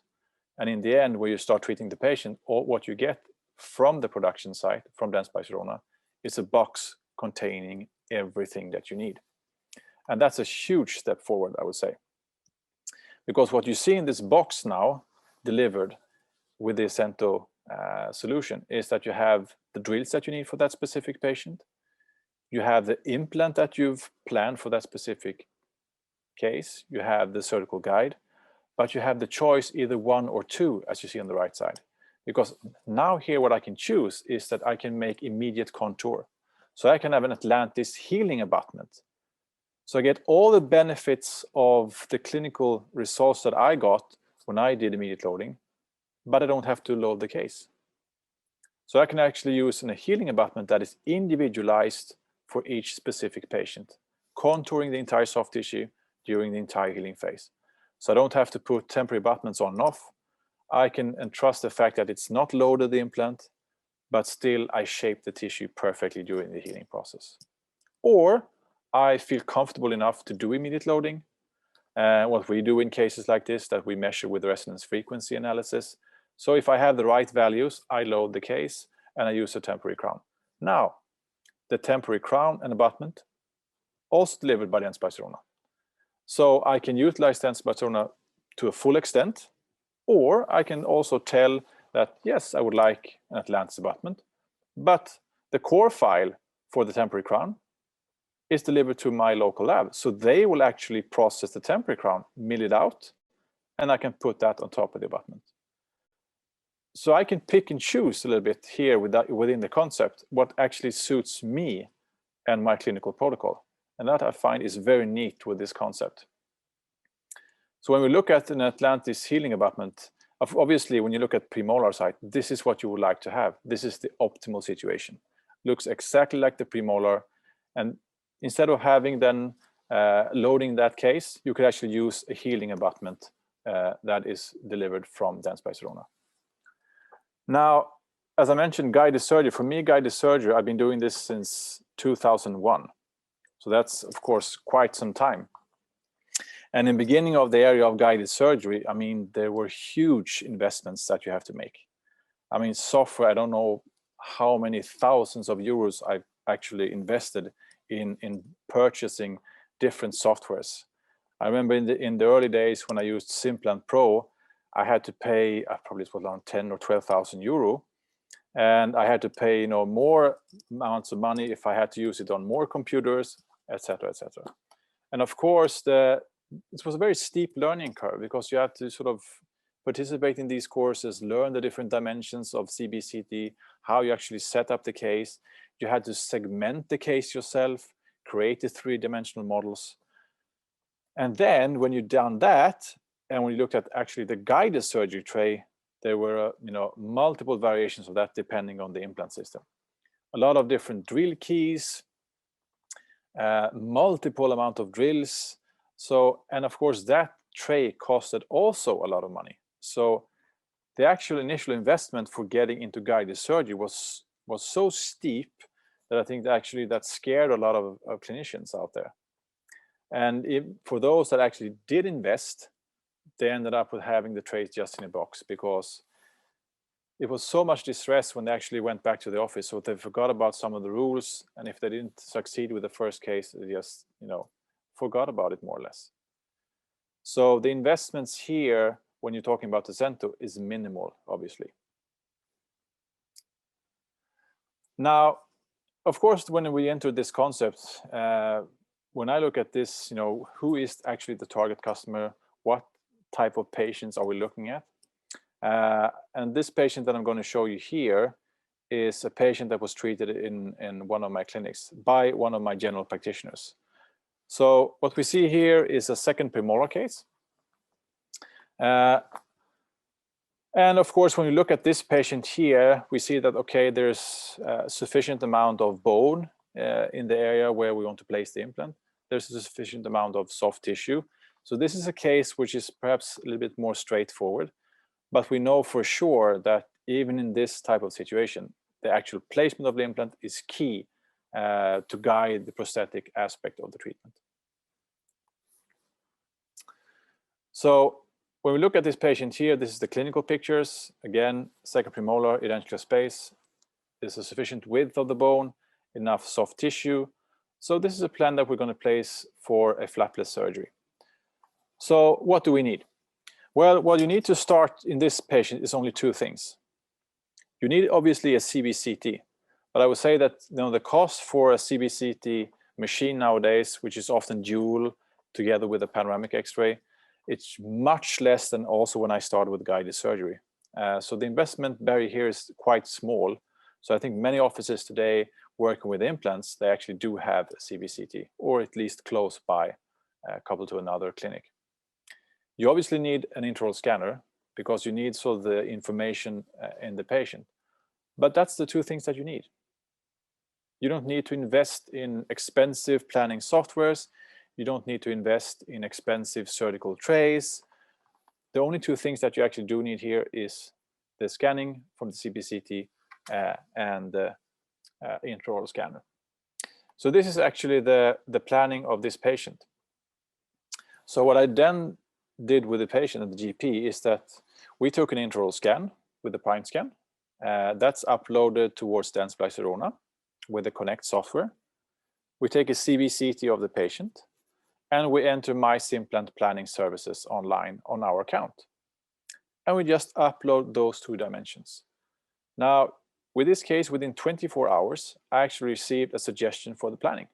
And in the end, where you start treating the patient, or what you get from the production site, from Dentsply Sirona, is a box containing everything that you need. And that's a huge step forward, I would say. Because what you see in this box now, delivered with the Azento solution, is that you have the drills that you need for that specific patient. You have the implant that you've planned for that specific case. You have the surgical guide, but you have the choice either one or two, as you see on the right side. Because now here what I can choose is that I can make immediate contour. So I can have an Atlantis healing abutment. So I get all the benefits of the clinical results that I got when I did immediate loading, but I don't have to load the case. So I can actually use a healing abutment that is individualized for each specific patient, contouring the entire soft tissue during the entire healing phase. So I don't have to put temporary abutments on and off. I can entrust the fact that it's not loaded the implant, but still I shape the tissue perfectly during the healing process. Or I feel comfortable enough to do immediate loading. What we do in cases like this, that we measure with resonance frequency analysis. So if I have the right values, I load the case and I use a temporary crown. Now, the temporary crown and abutment also delivered by Dentsply Sirona. So I can utilize Dentsply Sirona to a full extent, or I can also tell that, yes, I would like an Atlantis abutment, but the core file for the temporary crown is delivered to my local lab. So they will actually process the temporary crown, mill it out, and I can put that on top of the abutment. So I can pick and choose a little bit here within the concept what actually suits me and my clinical protocol. And that I find is very neat with this concept. So when we look at an Atlantis healing abutment, obviously when you look at premolar site, this is what you would like to have. This is the optimal situation. Looks exactly like the premolar, and instead of having then loading that case, you could actually use a healing abutment that is delivered from Dentsply Sirona. Now, as I mentioned, guided surgery. For me, guided surgery, I've been doing this since 2001. So that's, of course, quite some time. And in the beginning of the area of guided surgery, I mean, there were huge investments that you have to make. I mean, software, I don't know how many thousands of euros I've actually invested in purchasing different softwares. I remember in the early days when I used Implant Pro, I had to pay probably it was around 10 or 12,000 euro, and I had to pay more amounts of money if I had to use it on more computers, etc., etc. And of course, it was a very steep learning curve because you had to sort of participate in these courses, learn the different dimensions of CBCT, how you actually set up the case. You had to segment the case yourself, create the three-dimensional models. And then when you've done that, and when you looked at actually the guided surgery tray, there were multiple variations of that depending on the implant system. A lot of different drill keys, multiple amount of drills. So, and of course that tray costed also a lot of money. So the actual initial investment for getting into guided surgery was so steep that I think that scared a lot of clinicians out there. And for those that actually did invest, they ended up with having the trays just in a box because it was so much distress when they actually went back to the office. So they forgot about some of the rules. And if they didn't succeed with the first case, they just, forgot about it more or less. So the investments here, when you're talking about Azento, is minimal, obviously. Now, of course, when we enter this concept, when I look at this, who is actually the target customer? What type of patients are we looking at? And this patient that I'm going to show you here is a patient that was treated in one of my clinics by one of my general practitioners. So what we see here is a second premolar case. And of course, when you look at this patient here, we see that, okay, there's a sufficient amount of bone in the area where we want to place the implant. There's a sufficient amount of soft tissue. So this is a case which is perhaps a little bit more straightforward, but we know for sure that even in this type of situation, the actual placement of the implant is key to guide the prosthetic aspect of the treatment. So when we look at this patient here, this is the clinical pictures. Again, second premolar, identical space. There's a sufficient width of the bone, enough soft tissue. So this is a plan that we're going to place for a flapless surgery. So what do we need? Well, what you need to start in this patient is only two things. You need obviously a CBCT, but I would say that the cost for a CBCT machine nowadays, which is often dual together with a panoramic X-ray, it's much less than also when I started with guided surgery. So the investment barrier here is quite small. So I think many offices today working with implants, they actually do have a CBCT, or at least close by, coupled to another clinic. You obviously need an intraoral scanner because you need sort of the information in the patient. But that's the two things that you need. You don't need to invest in expensive planning softwares. You don't need to invest in expensive surgical trays. The only two things that you actually do need here is the scanning from the CBCT and the intraoral scanner. So this is actually the planning of this patient. So what I then did with the patient and the GP is that we took an intraoral scan with the Prime scan. That's uploaded towards Dentsply Sirona with the Connect software. We take a CBCT of the patient, and we enter My Implant Planning Services online on our account. And we just upload those two dimensions. Now, with this case, within 24 hours, I actually received a suggestion for the planning.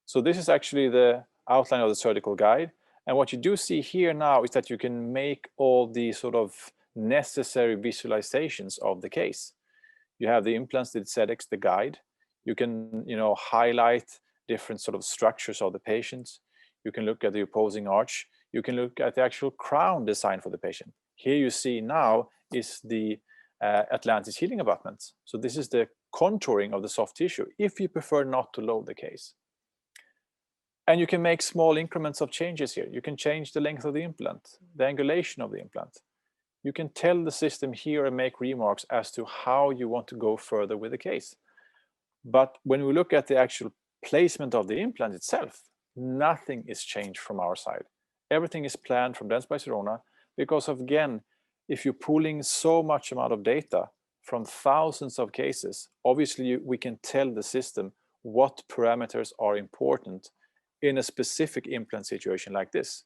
So this is actually the outline of the surgical guide. And what you do see here now is that you can make all the sort of necessary visualizations of the case. You have the implants, the aesthetics, the guide. You can, highlight different sort of structures of the patients. You can look at the opposing arch. You can look at the actual crown design for the patient. Here you see now is the Atlantis healing abutments. So this is the contouring of the soft tissue if you prefer not to load the case. And you can make small increments of changes here. You can change the length of the implant, the angulation of the implant. You can tell the system here and make remarks as to how you want to go further with the case. But when we look at the actual placement of the implant itself, nothing is changed from our side. Everything is planned from Dentsply Sirona because of, again, if you're pulling so much amount of data from thousands of cases, obviously we can tell the system what parameters are important in a specific implant situation like this.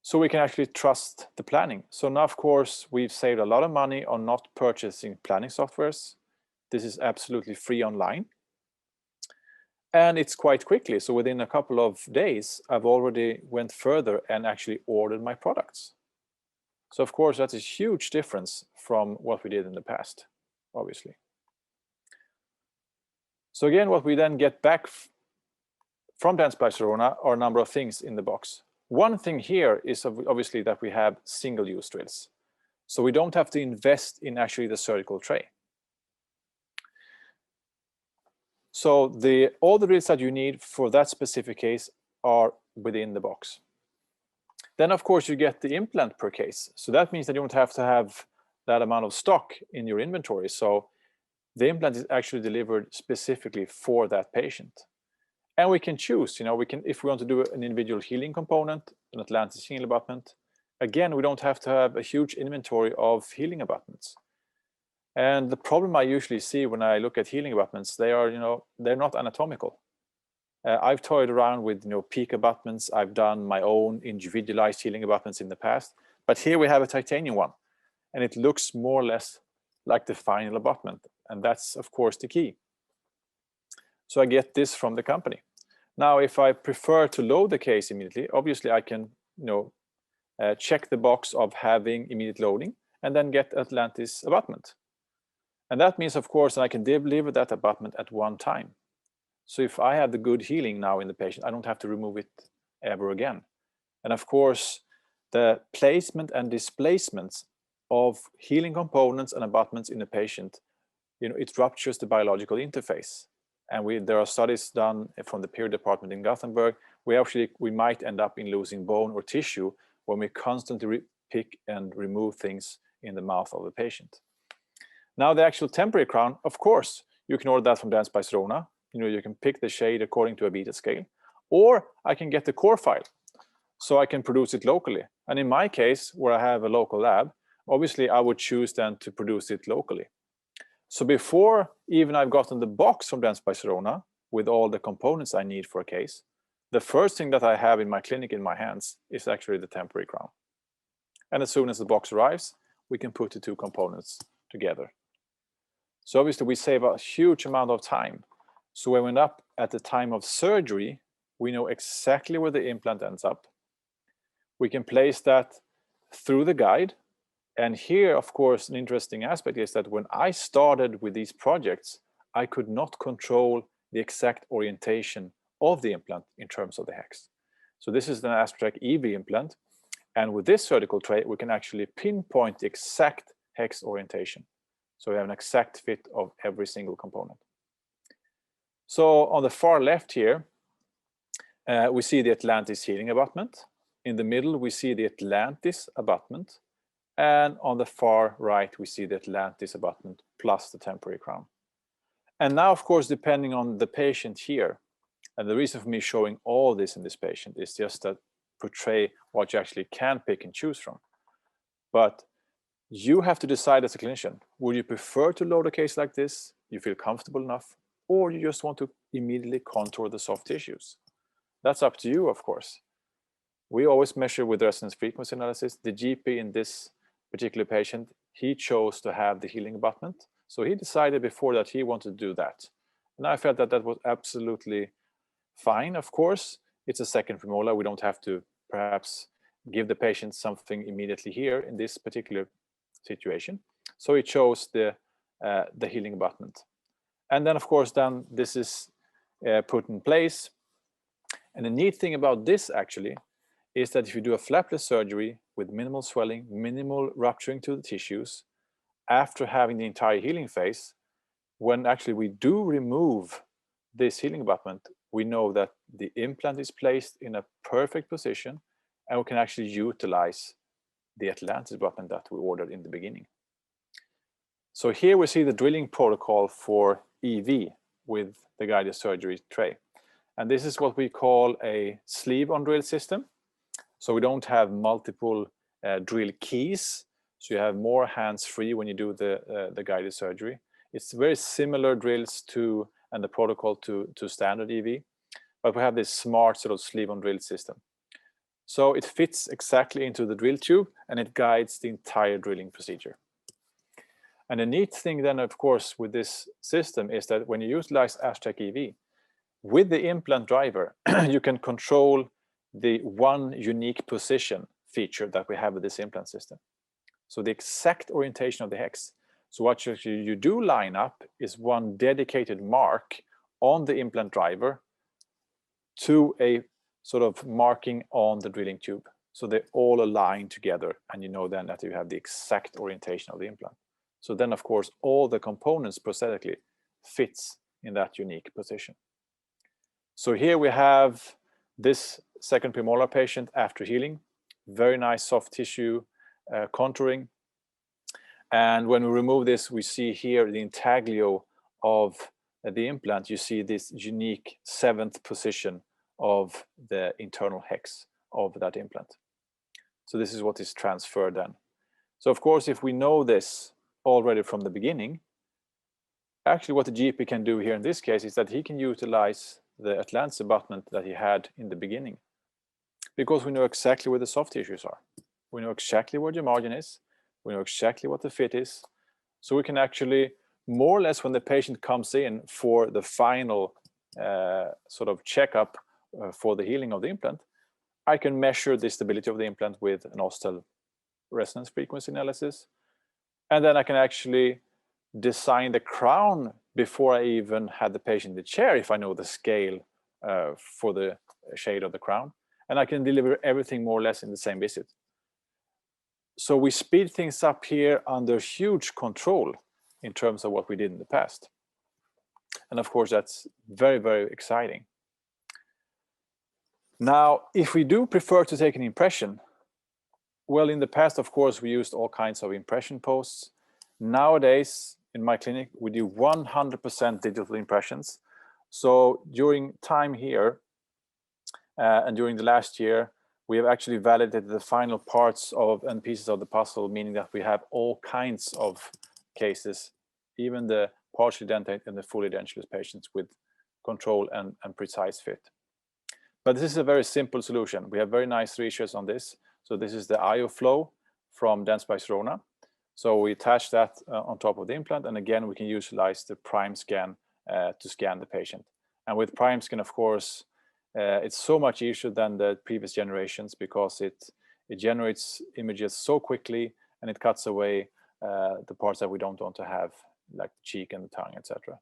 So we can actually trust the planning. So now, of course, we've saved a lot of money on not purchasing planning softwares. This is absolutely free online. And it's quite quickly. So within a couple of days, I've already went further and actually ordered my products. So of course, that's a huge difference from what we did in the past, obviously. So again, what we then get back from Dentsply Sirona are a number of things in the box. One thing here is obviously that we have single-use drills. So we don't have to invest in actually the surgical tray. So all the drills that you need for that specific case are within the box. Then, of course, you get the implant per case. So that means that you don't have to have that amount of stock in your inventory. So the implant is actually delivered specifically for that patient. And we can choose, if we want to do an individual healing component, an Atlantis healing abutment, again, we don't have to have a huge inventory of healing abutments. And the problem I usually see when I look at healing abutments, they're not anatomical. I've toyed around with, peak abutments. I've done my own individualized healing abutments in the past, but here we have a titanium one, and it looks more or less like the final abutment. And that's, of course, the key. So I get this from the company. Now, if I prefer to load the case immediately, obviously I can, check the box of having immediate loading and then get Atlantis abutment. And that means, of course, that I can deliver that abutment at one time. So if I have the good healing now in the patient, I don't have to remove it ever again. And of course, the placement and displacements of healing components and abutments in the patient, it ruptures the biological interface. And there are studies done from the peer department in Gothenburg. We might end up in losing bone or tissue when we constantly pick and remove things in the mouth of the patient. Now, the actual temporary crown, of course, you can order that from Dentsply Sirona. You can pick the shade according to a beta scale, or I can get the core file, so I can produce it locally. And in my case, where I have a local lab, obviously I would choose then to produce it locally. So before even I've gotten the box from Dentsply Sirona with all the components I need for a case, the first thing that I have in my clinic in my hands is actually the temporary crown. And as soon as the box arrives, we can put the two components together. So obviously we save a huge amount of time. So when we end up at the time of surgery, we know exactly where the implant ends up. We can place that through the guide. And here, of course, an interesting aspect is that when I started with these projects, I could not control the exact orientation of the implant in terms of the hex. So this is an Asptrack EV implant. And with this surgical tray, we can actually pinpoint the exact hex orientation. So we have an exact fit of every single component. So on the far left here, we see the Atlantis healing abutment. In the middle, we see the Atlantis abutment. And on the far right, we see the Atlantis abutment plus the temporary crown. And now, of course, depending on the patient here, and the reason for me showing all this in this patient is just to portray what you actually can pick and choose from. But you have to decide as a clinician, would you prefer to load a case like this? You feel comfortable enough? Or you just want to immediately contour the soft tissues? That's up to you, of course. We always measure with resonance frequency analysis. The GP in this particular patient, he chose to have the healing abutment. So he decided before that he wanted to do that. And I felt that that was absolutely fine, of course. It's a second premolar. We don't have to perhaps give the patient something immediately here in this particular situation. So he chose the healing abutment. And then, of course, then this is put in place. And the neat thing about this actually is that if you do a flapless surgery with minimal swelling, minimal rupturing to the tissues, after having the entire healing phase, when actually we do remove this healing abutment, we know that the implant is placed in a perfect position and we can actually utilize the Atlantis abutment that we ordered in the beginning. So here we see the drilling protocol for EV with the guided surgery tray. And this is what we call a sleeve on drill system. So we don't have multiple drill keys, so you have more hands-free when you do the guided surgery. It's very similar drills to and the protocol to standard EV, but we have this smart sort of sleeve-on drill system. So it fits exactly into the drill tube and it guides the entire drilling procedure. And the neat thing then, of course, with this system is that when you utilize Aztec EV, with the implant driver, you can control the one unique position feature that we have with this implant system. So the exact orientation of the hex. So what you do line up is one dedicated mark on the implant driver to a sort of marking on the drilling tube. So they all align together, and you know then that you have the exact orientation of the implant. So then, of course, all the components prosthetically fits in that unique position. So here we have this second premolar patient after healing. Very nice soft tissue contouring. And when we remove this, we see here the intaglio of the implant. You see this unique 7th position of the internal hex of that implant. So this is what is transferred then. So of course, if we know this already from the beginning, actually what the GP can do here in this case is that he can utilize the Atlantis abutment that he had in the beginning, because we know exactly where the soft tissues are. We know exactly where the margin is. We know exactly what the fit is. So we can actually, more or less when the patient comes in for the final sort of checkup for the healing of the implant, I can measure the stability of the implant with an Ostel resonance frequency analysis. And then I can actually design the crown before I even had the patient in the chair, if I know the scale for the shade of the crown. And I can deliver everything more or less in the same visit. So we speed things up here under huge control in terms of what we did in the past. And of course, that's very, very exciting. Now, if we do prefer to take an impression, well, in the past, of course, we used all kinds of impression posts. Nowadays, in my clinic, we do 100% digital impressions. So during time here and during the last year, we have actually validated the final parts of and pieces of the puzzle, meaning that we have all kinds of cases, even the partially dentate and the fully dentulous patients with control and precise fit. But this is a very simple solution. We have very nice ratios on this. So this is the IO flow from Dentsply Sirona. So we attach that on top of the implant, and again, we can utilize the prime scan to scan the patient. And with prime scan, of course, it's so much easier than the previous generations because it generates images so quickly and it cuts away the parts that we don't want to have, like the cheek and the tongue, etc.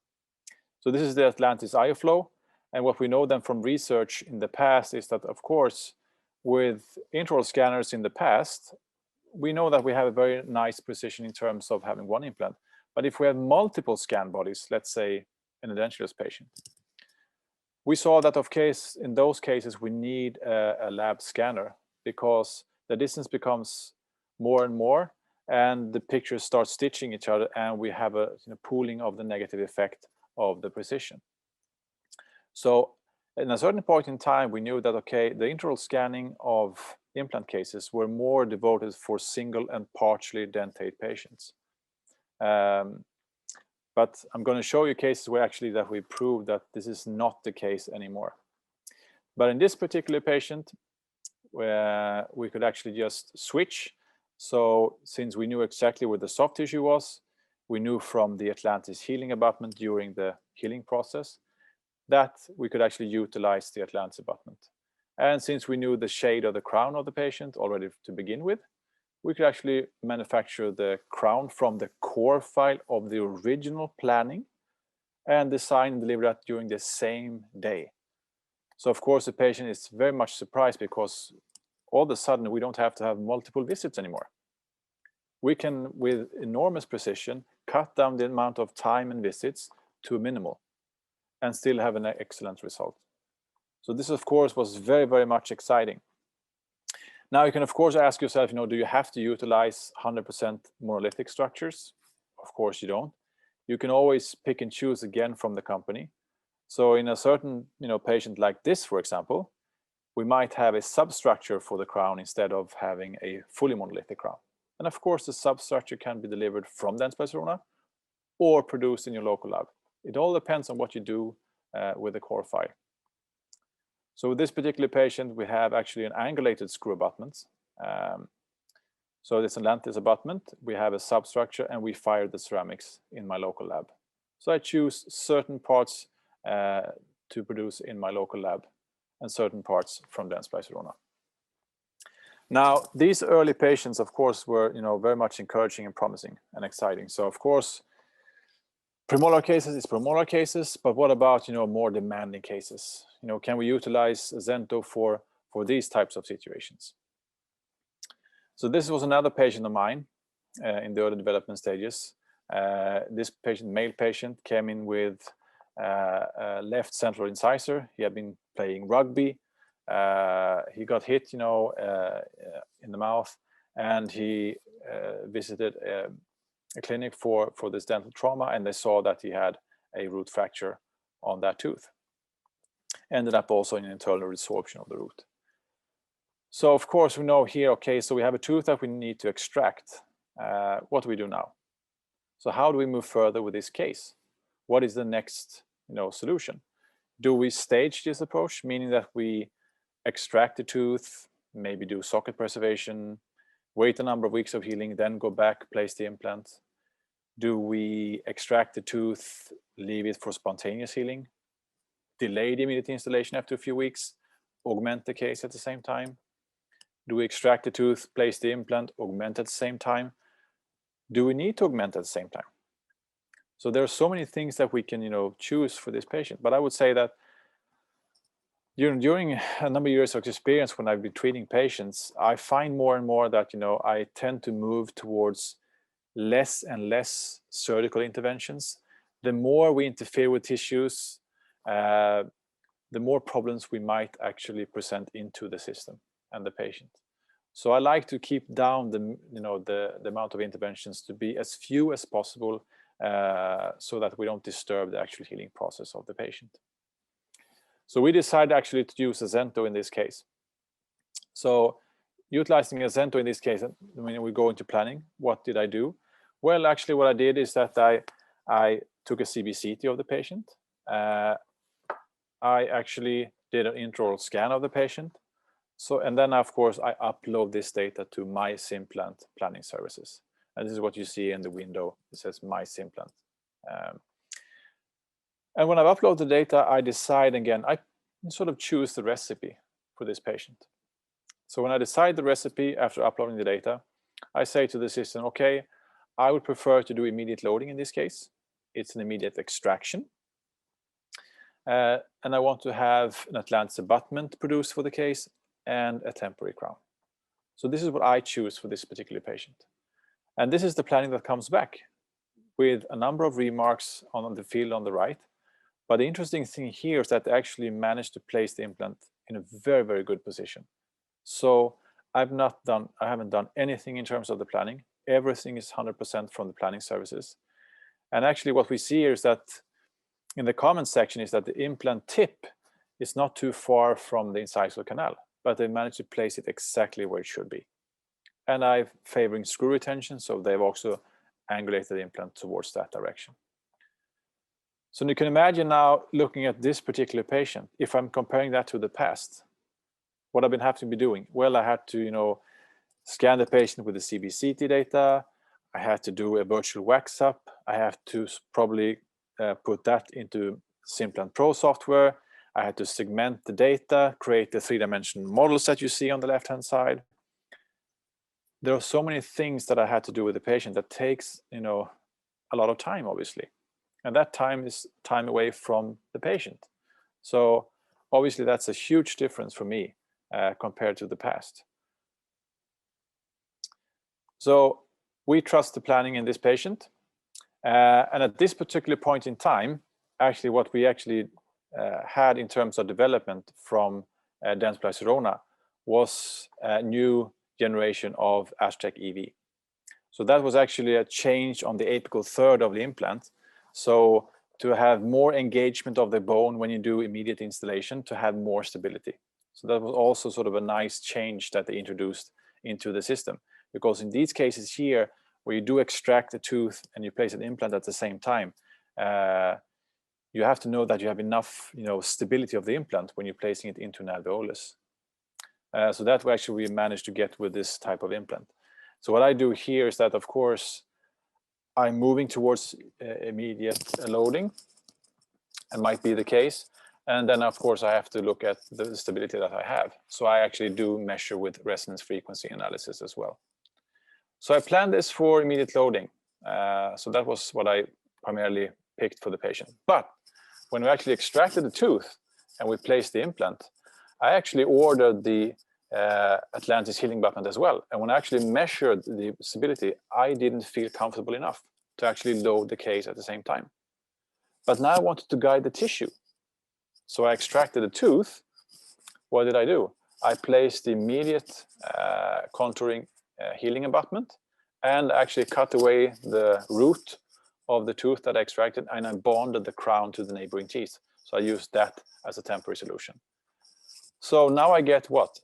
So this is the Atlantis IO flow. And what we know then from research in the past is that, of course, with intraoral scanners in the past, we know that we have a very nice precision in terms of having one implant. But if we have multiple scan bodies, let's say in a dentulous patient, we saw that in those cases, we need a lab scanner because the distance becomes more and more and the pictures start stitching each other and we have a pooling of the negative effect of the precision. So in a certain point in time, we knew that, the intraoral scanning of implant cases were more devoted for single and partially dentate patients. But I'm going to show you cases where actually that we proved that this is not the case anymore. But in this particular patient, where we could actually just switch. So since we knew exactly where the soft tissue was, we knew from the Atlantis healing abutment during the healing process that we could actually utilize the Atlantis abutment. And since we knew the shade of the crown of the patient already to begin with, we could actually manufacture the crown from the core file of the original planning and design and deliver that during the same day. So of course the patient is very much surprised because all of a sudden we don't have to have multiple visits anymore. We can, with enormous precision, cut down the amount of time and visits to a minimal and still have an excellent result. So this, of course, was very, very much exciting. Now you can, of course, ask yourself, do you have to utilize 100% monolithic structures? Of course you don't. You can always pick and choose again from the company. So in a certain, patient like this, for example, we might have a substructure for the crown instead of having a fully monolithic crown. And of course, the substructure can be delivered from Dentsply Sirona or produced in your local lab. It all depends on what you do with the core file. So with this particular patient, we have actually an angulated screw abutment. So this Atlantis abutment, we have a substructure, and we fire the ceramics in my local lab. So I choose certain parts to produce in my local lab and certain parts from Dentsply Sirona. Now, these early patients, of course, were very much encouraging and promising and exciting. So of course, premolar cases is premolar cases, but what about more demanding cases? Can we utilize Azento for these types of situations? So this was another patient of mine in the early development stages. This patient, male patient, came in with a left central incisor. He had been playing rugby. He got hit, in the mouth, and he visited a clinic for this dental trauma, and they saw that he had a root fracture on that tooth. Ended up also in internal resorption of the root. So of course we know here, okay, so we have a tooth that we need to extract. What do we do now? So how do we move further with this case? What is the next solution? Do we stage this approach, meaning that we extract the tooth, maybe do socket preservation, wait a number of weeks of healing, then go back, place the implant? Do we extract the tooth, leave it for spontaneous healing, delay the immediate installation after a few weeks, augment the case at the same time? Do we extract the tooth, place the implant, augment at the same time? Do we need to augment at the same time? So there are so many things that we can choose for this patient. But I would say that during a number of years of experience when I've been treating patients, I find more and more that I tend to move towards less and less surgical interventions. The more we interfere with tissues, the more problems we might actually present into the system and the patient. So I like to keep down the amount of interventions to be as few as possible, so that we don't disturb the actual healing process of the patient. So we decided actually to use Azento in this case. So utilizing Azento in this case, when we go into planning, what did I do? Well, actually what I did is that I took a CBCT of the patient. I actually did an intraoral scan of the patient. And then of course I upload this data to my Implant planning services. And this is what you see in the window. It says my Implant. And when I've uploaded the data, I decide again, I sort of choose the recipe for this patient. So when I decide the recipe after uploading the data, I say to the system, okay, I would prefer to do immediate loading in this case. It's an immediate extraction. And I want to have an Atlantis abutment produced for the case and a temporary crown. So this is what I choose for this particular patient. And this is the planning that comes back with a number of remarks on the field on the right. But the interesting thing here is that they actually managed to place the implant in a very, very good position. So I haven't done anything in terms of the planning. Everything is 100% from the planning services. And actually what we see here is that in the comments section is that the implant tip is not too far from the incisal canal, but they managed to place it exactly where it should be. And I'm favoring screw retention, so they've also angulated the implant towards that direction. So you can imagine now looking at this particular patient, if I'm comparing that to the past, what I've been having to be doing? Well, I had to, scan the patient with the CBCT data. I had to do a virtual wax up. I have to probably put that into Implant Pro software. I had to segment the data, create the three-dimensional models that you see on the left-hand side. There are so many things that I had to do with the patient that takes, a lot of time, obviously. And that time is time away from the patient. So obviously that's a huge difference for me compared to the past. So we trust the planning in this patient. And at this particular point in time, actually what we had in terms of development from Dentsply Sirona was a new generation of Aztec EV. So that was actually a change on the apical third of the implant. So to have more engagement of the bone when you do immediate installation, to have more stability. So that was also sort of a nice change that they introduced into the system, because in these cases here, where you do extract the tooth and you place an implant at the same time, you have to know that you have enough, stability of the implant when you're placing it into an alveolus. So that we actually managed to get with this type of implant. So what I do here is that, of course, I'm moving towards immediate loading, and might be the case. And then, of course, I have to look at the stability that I have. So I actually do measure with resonance frequency analysis as well. So I planned this for immediate loading. So that was what I primarily picked for the patient. But when we actually extracted the tooth and we placed the implant, I actually ordered the Atlantis healing abutment as well. And when I actually measured the stability, I didn't feel comfortable enough to actually load the case at the same time. But now I wanted to guide the tissue. So I extracted the tooth. What did I do? I placed the immediate contouring healing abutment and actually cut away the root of the tooth that I extracted, and I bonded the crown to the neighboring teeth. So I used that as a temporary solution. So now I get what?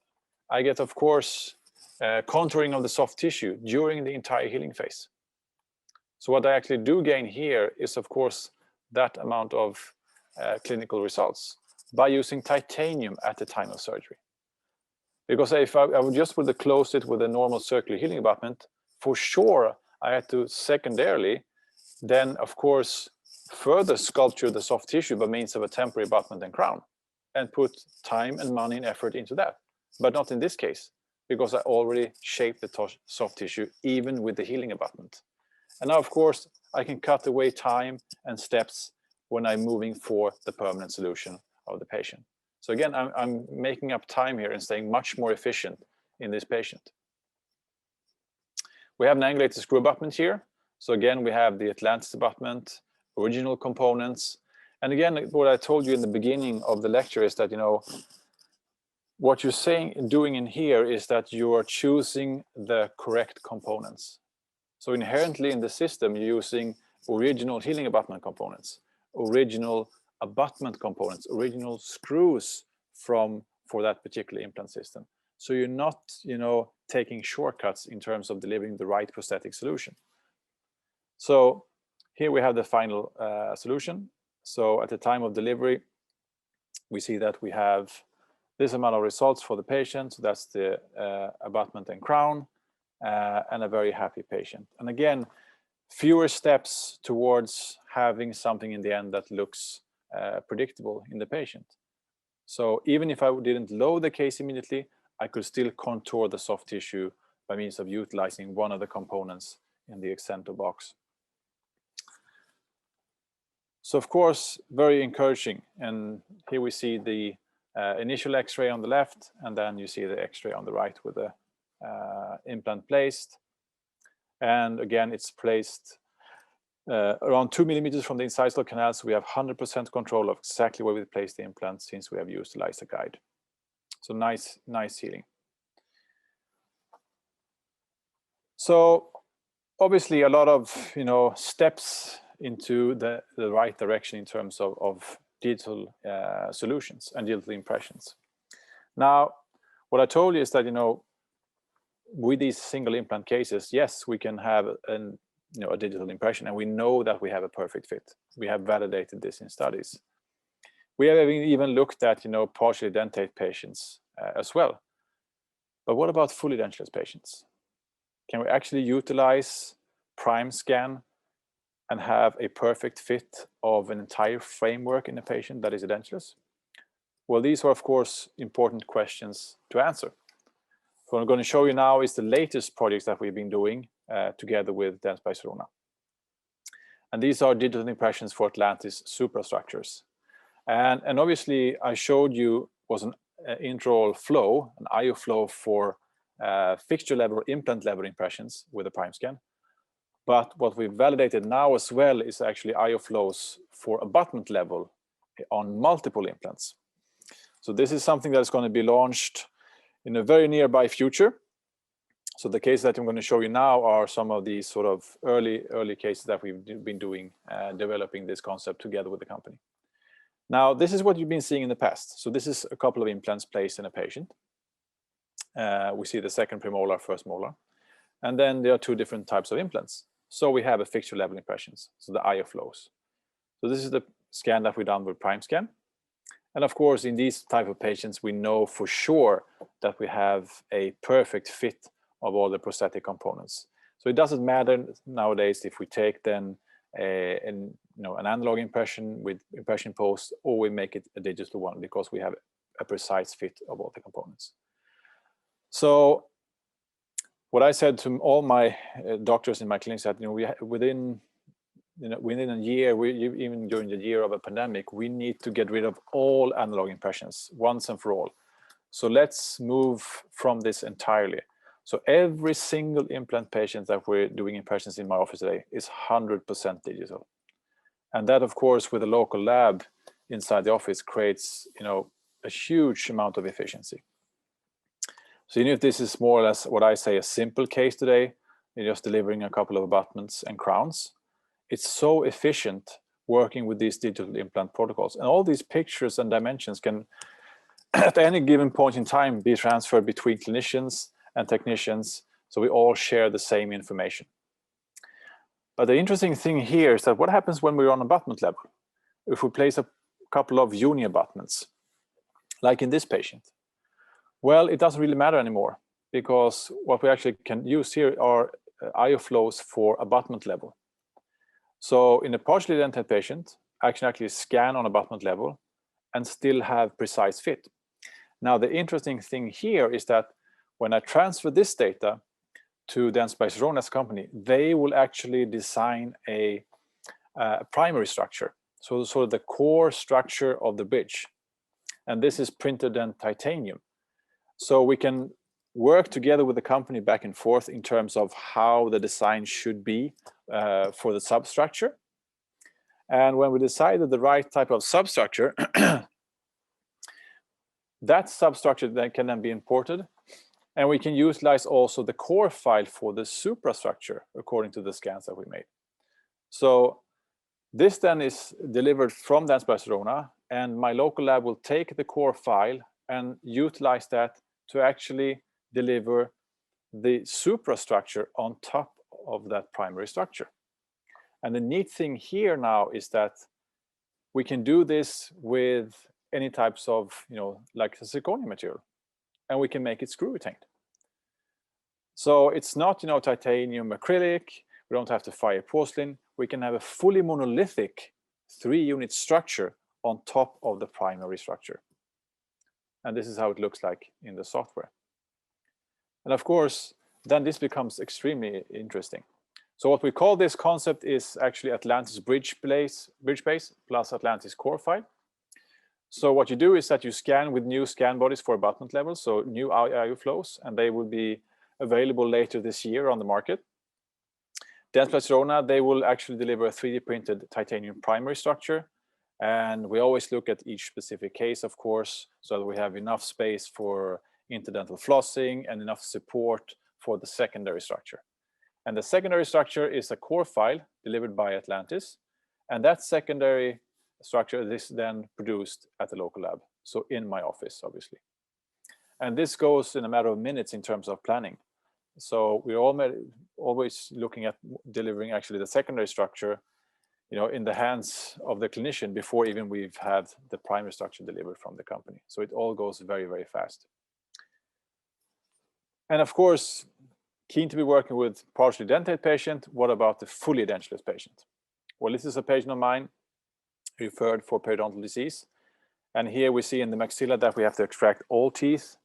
I get, of course, contouring of the soft tissue during the entire healing phase. So what I actually do gain here is, of course, that amount of clinical results by using titanium at the time of surgery. Because if I would just would close it with a normal circular healing abutment, for sure I had to secondarily then, of course, further sculpture the soft tissue by means of a temporary abutment and crown, and put time and money and effort into that. But not in this case, because I already shaped the soft tissue even with the healing abutment. And now, of course, I can cut away time and steps when I'm moving for the permanent solution of the patient. So again, I'm making up time here and staying much more efficient in this patient. We have an angulated screw abutment here. So again, we have the Atlantis abutment, original components. And again, what I told you in the beginning of the lecture is that, what you're doing in here is that you are choosing the correct components. So inherently in the system, you're using original healing abutment components, original abutment components, original screws for that particular implant system. So you're not, taking shortcuts in terms of delivering the right prosthetic solution. So here we have the final solution. So at the time of delivery, we see that we have this amount of results for the patient. So that's the abutment and crown, and a very happy patient. And again, fewer steps towards having something in the end that looks predictable in the patient. So even if I didn't load the case immediately, I could still contour the soft tissue by means of utilizing one of the components in the Azento box. So of course, very encouraging. And here we see the initial X-ray on the left, and then you see the X-ray on the right with the implant placed. And again, it's placed around 2 millimeters from the incisal canal, so we have 100% control of exactly where we place the implant since we have used the laser guide. So nice healing. So obviously a lot of steps into the right direction in terms of digital solutions and digital impressions. Now, what I told you is that with these single implant cases, yes, we can have a digital impression, and we know that we have a perfect fit. We have validated this in studies. We have even looked at partially dentate patients as well. But what about fully dentulous patients? Can we actually utilize prime scan and have a perfect fit of an entire framework in a patient that is edentulous? Well, these are, of course, important questions to answer. So what I'm going to show you now is the latest projects that we've been doing together with Dentsply Sirona. And these are digital impressions for Atlantis suprastructures. And obviously, I showed you was an intraoral flow, an IO flow for fixture level or implant level impressions with a prime scan. But what we've validated now as well is actually IO flows for abutment level on multiple implants. So this is something that is going to be launched in a very nearby future. So the cases that I'm going to show you now are some of these sort of early cases that we've been doing, developing this concept together with the company. Now, this is what you've been seeing in the past. So this is a couple of implants placed in a patient. We see the second premolar, first molar. And then there are two different types of implants. So we have a fixture level impressions, so the IO flows. So this is the scan that we've done with prime scan. And of course, in these type of patients, we know for sure that we have a perfect fit of all the prosthetic components. So it doesn't matter nowadays if we take then an analog impression with impression post, or we make it a digital one, because we have a precise fit of all the components. So what I said to all my doctors in my clinic that within a year, even during the year of a pandemic, we need to get rid of all analog impressions once and for all. So let's move from this entirely. So every single implant patient that we're doing impressions in my office today is 100% digital. And that, of course, with a local lab inside the office creates, a huge amount of efficiency. So if this is more or less what I say a simple case today, you're just delivering a couple of abutments and crowns. It's so efficient working with these digital implant protocols. And all these pictures and dimensions can, at any given point in time, be transferred between clinicians and technicians, so we all share the same information. But the interesting thing here is that what happens when we're on abutment level? If we place a couple of uni abutments, like in this patient, well, it doesn't really matter anymore, because what we actually can use here are IO flows for abutment level. So in a partially dentate patient, I can actually scan on abutment level and still have precise fit. Now, the interesting thing here is that when I transfer this data to Dentsply Sirona's company, they will actually design a primary structure, so sort of the core structure of the bridge. And this is printed in titanium. So we can work together with the company back and forth in terms of how the design should be for the substructure. And when we decided the right type of substructure, that substructure then can then be imported. And we can utilize also the core file for the suprastructure according to the scans that we made. So this then is delivered from Dentsply Sirona, and my local lab will take the core file and utilize that to actually deliver the suprastructure on top of that primary structure. And the neat thing here now is that we can do this with any types of, like the zirconia material, and we can make it screw retained. So it's not, titanium acrylic. We don't have to fire porcelain. We can have a fully monolithic 3-unit structure on top of the primary structure. And this is how it looks like in the software. And of course, then this becomes extremely interesting. So what we call this concept is actually Atlantis bridge base plus Atlantis core file. So what you do is that you scan with new scan bodies for abutment levels, so new IO flows, and they will be available later this year on the market. Dentsply Sirona, they will actually deliver a 3D printed titanium primary structure. And we always look at each specific case, of course, so that we have enough space for interdental flossing and enough support for the secondary structure. And the secondary structure is a core file delivered by Atlantis. And that secondary structure is then produced at the local lab, so in my office, obviously. And this goes in a matter of minutes in terms of planning. So we're always looking at delivering actually the secondary structure, in the hands of the clinician before even we've had the primary structure delivered from the company. So it all goes very, very fast. And of course, keen to be working with partially dentate patient. What about the fully edentulous patient? Well, this is a patient of mine referred for periodontal disease. And here we see in the maxilla that we have to extract all teeth.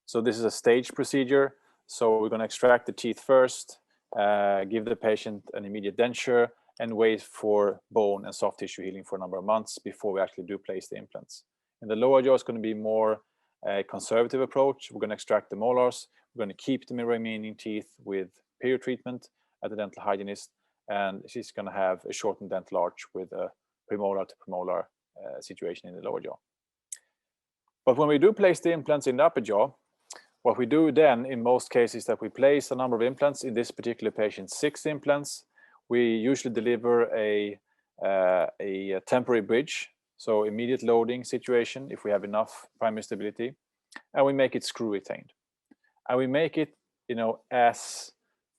So this is a staged procedure. So we're going to extract the teeth first, give the patient an immediate denture, and wait for bone and soft tissue healing for a number of months before we actually do place the implants. In the lower jaw, it's going to be more a conservative approach. We're going to extract the molars. We're going to keep the remaining teeth with period treatment at the dental hygienist, and she's going to have a shortened dental arch with a premolar to premolar situation in the lower jaw. But when we do place the implants in the upper jaw, what we do then in most cases is that we place a number of implants. In this particular patient, 6 implants. We usually deliver a temporary bridge So immediate loading situation, if we have enough primary stability, and we make it screw retained. And we make it, as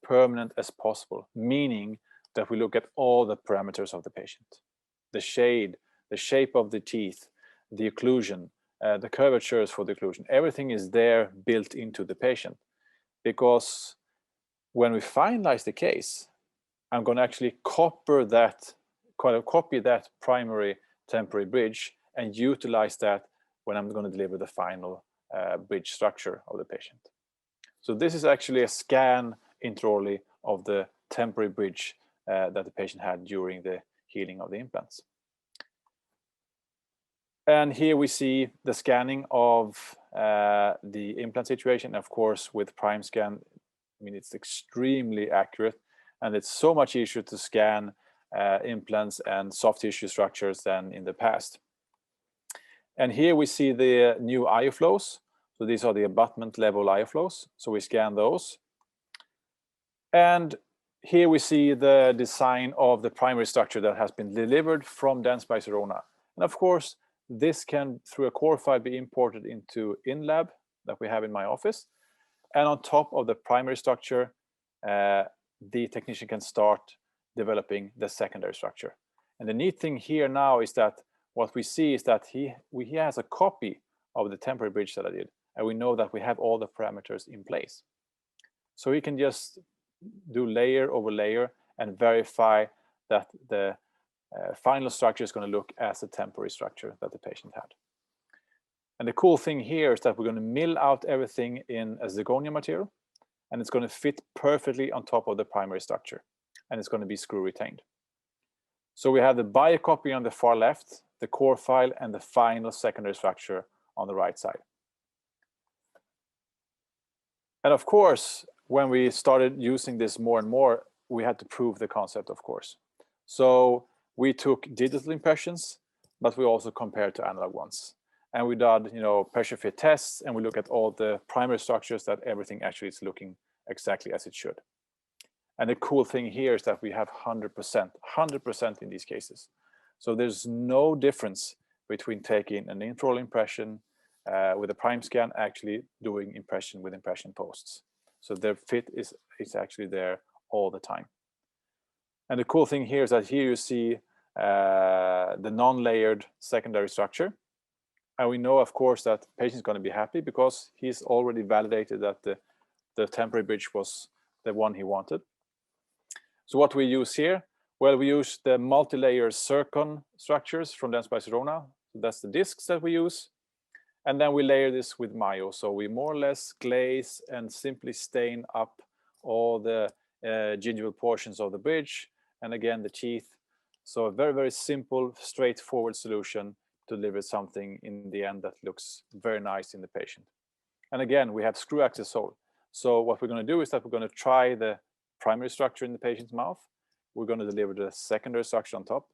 permanent as possible, meaning that we look at all the parameters of the patient. The shade, the shape of the teeth, the occlusion, the curvatures for the occlusion, everything is there built into the patient. Because when we finalize the case, I'm going to actually copy that primary temporary bridge and utilize that when I'm going to deliver the final bridge structure of the patient. So this is actually a scan intraorally of the temporary bridge that the patient had during the healing of the implants. And here we see the scanning of the implant situation. Of course, with prime scan, it's extremely accurate, and it's so much easier to scan implants and soft tissue structures than in the past. And here we see the new IOflows. So these are the abutment level IOflows. So we scan those. And here we see the design of the primary structure that has been delivered from Dentsply Sirona. And of course, this can, through a core file, be imported into InLab that we have in my office. And on top of the primary structure, the technician can start developing the secondary structure. And the neat thing here now is that what we see is that he has a copy of the temporary bridge that I did, and we know that we have all the parameters in place. So he can just do layer over layer and verify that the final structure is going to look as a temporary structure that the patient had. And the cool thing here is that we're going to mill out everything in a zirconia material, and it's going to fit perfectly on top of the primary structure, and it's going to be screw retained. So we have the biocopy on the far left, the core file, and the final secondary structure on the right side. And of course, when we started using this more and more, we had to prove the concept, of course. So we took digital impressions, but we also compared to analog ones. And we did, pressure fit tests, and we look at all the primary structures that everything actually is looking exactly as it should. And the cool thing here is that we have 100% in these cases. So there's no difference between taking an intraoral impression with a prime scan, actually doing impression with impression posts. So their fit is actually there all the time. And the cool thing here is that here you see the non-layered secondary structure. And we know, of course, that the patient is going to be happy because he's already validated that the temporary bridge was the one he wanted. So what we use here? Well, we use the multi-layer zircon structures from Dentsply Sirona. So that's the discs that we use. And then we layer this with Mayo. So we more or less glaze and simply stain up all the gingival portions of the bridge. And again, the teeth. So a very, very simple, straightforward solution to deliver something in the end that looks very nice in the patient. And again, we have screw access hole. So what we're going to do is that we're going to try the primary structure in the patient's mouth. We're going to deliver the secondary structure on top,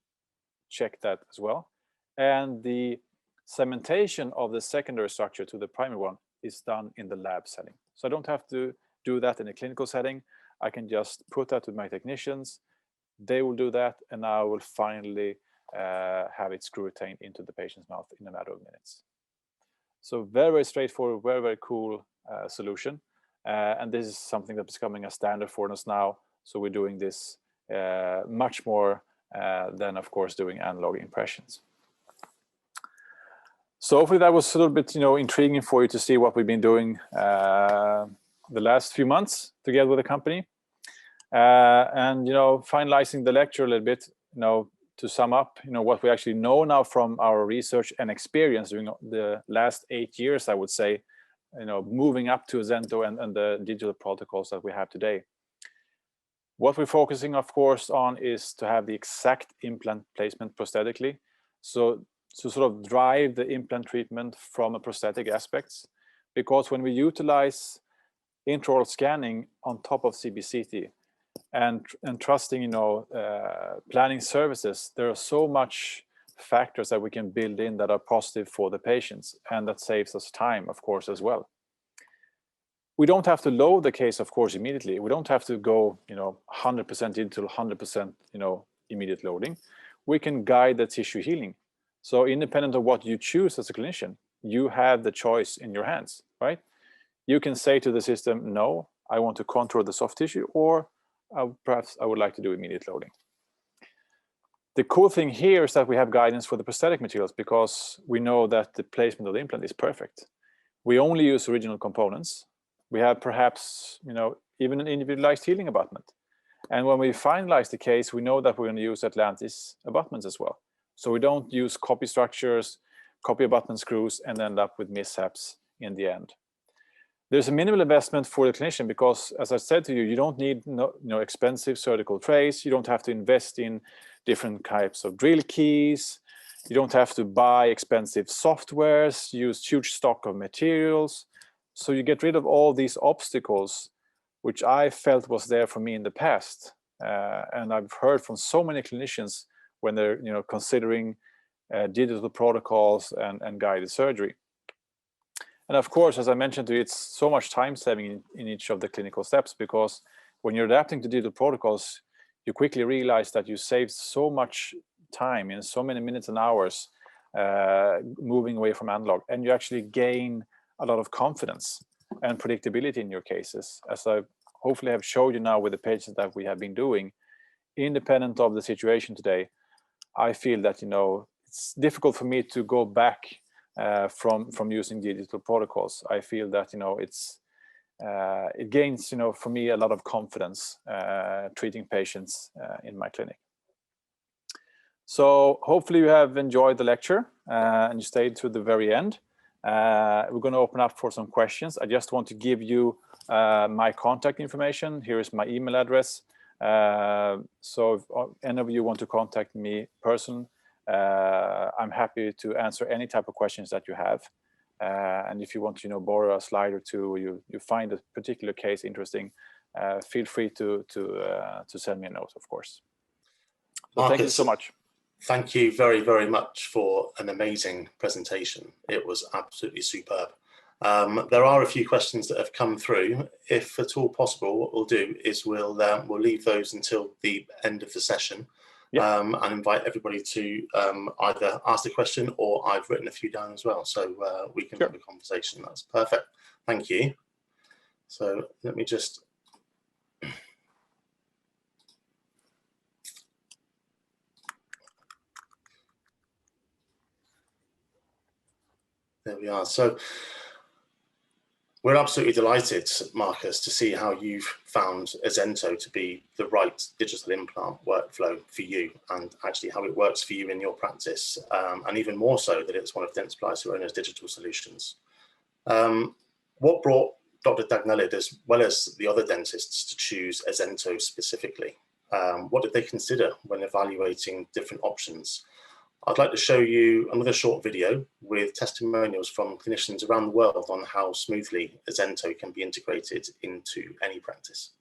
check that as well. And the cementation of the secondary structure to the primary one is done in the lab setting. So I don't have to do that in a clinical setting. I can just put that with my technicians. They will do that, and I will finally have it screw retained into the patient's mouth in a matter of minutes. So very, very straightforward, very, very cool solution. And this is something that's becoming a standard for us now. So we're doing this much more than, of course, doing analog impressions. So hopefully that was a little bit, intriguing for you to see what we've been doing the last few months together with the company. And, finalizing the lecture a little bit, to sum up, what we actually know now from our research and experience during the last 8 years, I would say, moving up to Azento and the digital protocols that we have today. What we're focusing, of course, on is to have the exact implant placement prosthetically. So to sort of drive the implant treatment from a prosthetic aspects, because when we utilize intraoral scanning on top of CBCT and trusting, planning services, there are so much factors that we can build in that are positive for the patients, and that saves us time, of course, as well. We don't have to load the case, of course, immediately. We don't have to go, 100% digital, 100%, immediate loading. We can guide the tissue healing. So independent of what you choose as a clinician, you have the choice in your hands, right? You can say to the system, no, I want to contour the soft tissue, or perhaps I would like to do immediate loading. The cool thing here is that we have guidance for the prosthetic materials, because we know that the placement of the implant is perfect. We only use original components. We have perhaps, even an individualized healing abutment. And when we finalize the case, we know that we're going to use Atlantis abutments as well. So we don't use copy structures, copy abutment screws, and end up with mishaps in the end. There's a minimal investment for the clinician because, as I said to you, you don't need expensive surgical trays. You don't have to invest in different types of drill keys. You don't have to buy expensive softwares, use huge stock of materials. So you get rid of all these obstacles, which I felt was there for me in the past. And I've heard from so many clinicians when they're considering digital protocols and guided surgery. And of course, as I mentioned to you, it's so much time saving in each of the clinical steps, because when you're adapting to digital protocols, you quickly realize that you save so much time in so many minutes and hours moving away from analog, and you actually gain a lot of confidence and predictability in your cases, as I hopefully have showed you now with the patients that we have been doing. Independent of the situation today, I feel that it's difficult for me to go back from using digital protocols. I feel that it gains for me a lot of confidence treating patients in my clinic. So hopefully you have enjoyed the lecture and you stayed to the very end. We're going to open up for some questions. I just want to give you my contact information. Here is my email address. So if any of you want to contact me personally, I'm happy to answer any type of questions that you have. And if you want to borrow a slide or two, you find a particular case interesting, feel free to send me a note, of course. So Marcus, thank you so much. Thank you very, very much for an amazing presentation. It was absolutely superb. There are a few questions that have come through. If at all possible, what we'll do is we'll leave those until the end of the session. And invite everybody to either ask the question, or I've written a few down as well, so we can have a conversation. That's perfect. Thank you. So let me just there we are. So we're absolutely delighted, Marcus, to see how you've found Azento to be the right digital implant workflow for you, and actually how it works for you in your practice, and even more so that it's one of Dentsply Sirona's digital solutions. What brought Dr. Dagnelid, as well as the other dentists, to choose Azento specifically? What did they consider when evaluating different options? I'd like to show you another short video with testimonials from clinicians around the world on how smoothly Azento can be integrated into any practice.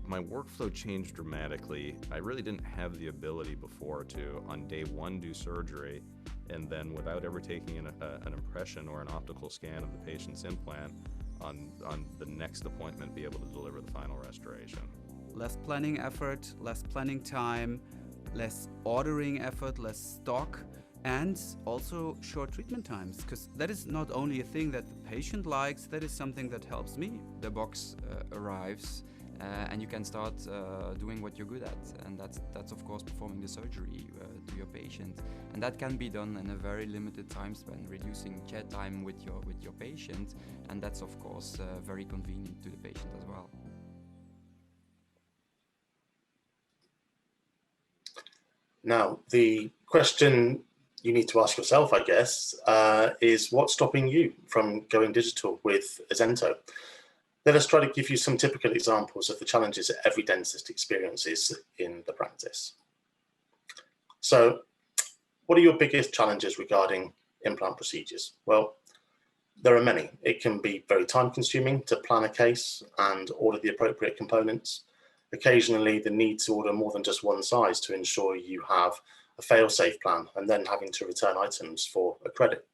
My workflow changed dramatically. I really didn't have the ability before to, on day one, do surgery, and then without ever taking an impression or an optical scan of the patient's implant, on the next appointment be able to deliver the final restoration. Less planning effort, less planning time, less ordering effort, less stock, and also short treatment times, because that is not only a thing that the patient likes, that is something that helps me. The box arrives and you can start doing what you're good at, and that's of course performing the surgery to your patient, and that can be done in a very limited time span, reducing chair time with your patient, and that's of course very convenient to the patient as well. Now, the question you need to ask yourself, I guess, is what's stopping you from going digital with Azento? Let us try to give you some typical examples of the challenges that every dentist experiences in the practice. So, what are your biggest challenges regarding implant procedures? Well, there are many. It can be very time consuming to plan a case and order the appropriate components. Occasionally, the need to order more than just one size to ensure you have a fail-safe plan, and then having to return items for a credit.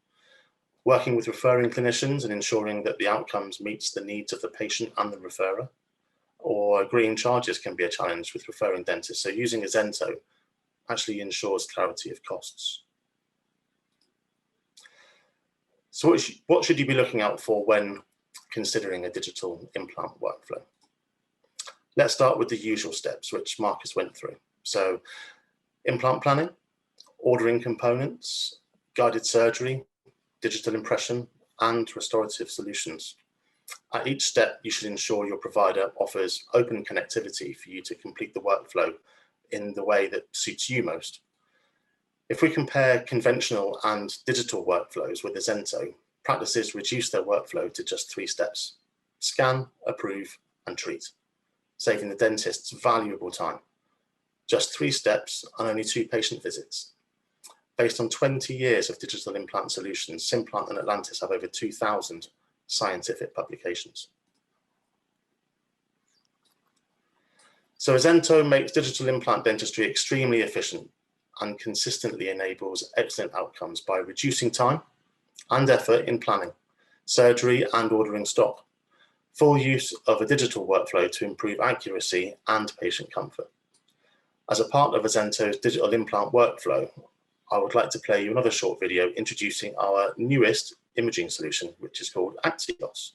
Working with referring clinicians and ensuring that the outcomes meets the needs of the patient and the referrer. or agreeing charges can be a challenge with referring dentists. So using Azento actually ensures clarity of costs. So what should you be looking out for when considering a digital implant workflow? Let's start with the usual steps, which Marcus went through. So implant planning, ordering components, guided surgery, digital impression, and restorative solutions. At each step, you should ensure your provider offers open connectivity for you to complete the workflow in the way that suits you most. If we compare conventional and digital workflows with Azento, practices reduce their workflow to just 3 steps: scan, approve, and treat, saving the dentist's valuable time. Just 3 steps and only 2 patient visits. Based on 20 years of digital implant solutions, Implant and Atlantis have over 2,000 scientific publications. So Azento makes digital implant dentistry extremely efficient and consistently enables excellent outcomes by reducing time and effort in planning, surgery, and ordering stock. Full use of a digital workflow to improve accuracy and patient comfort. As a part of Azento's digital implant workflow, I would like to play you another short video introducing our newest imaging solution, which is called Axios.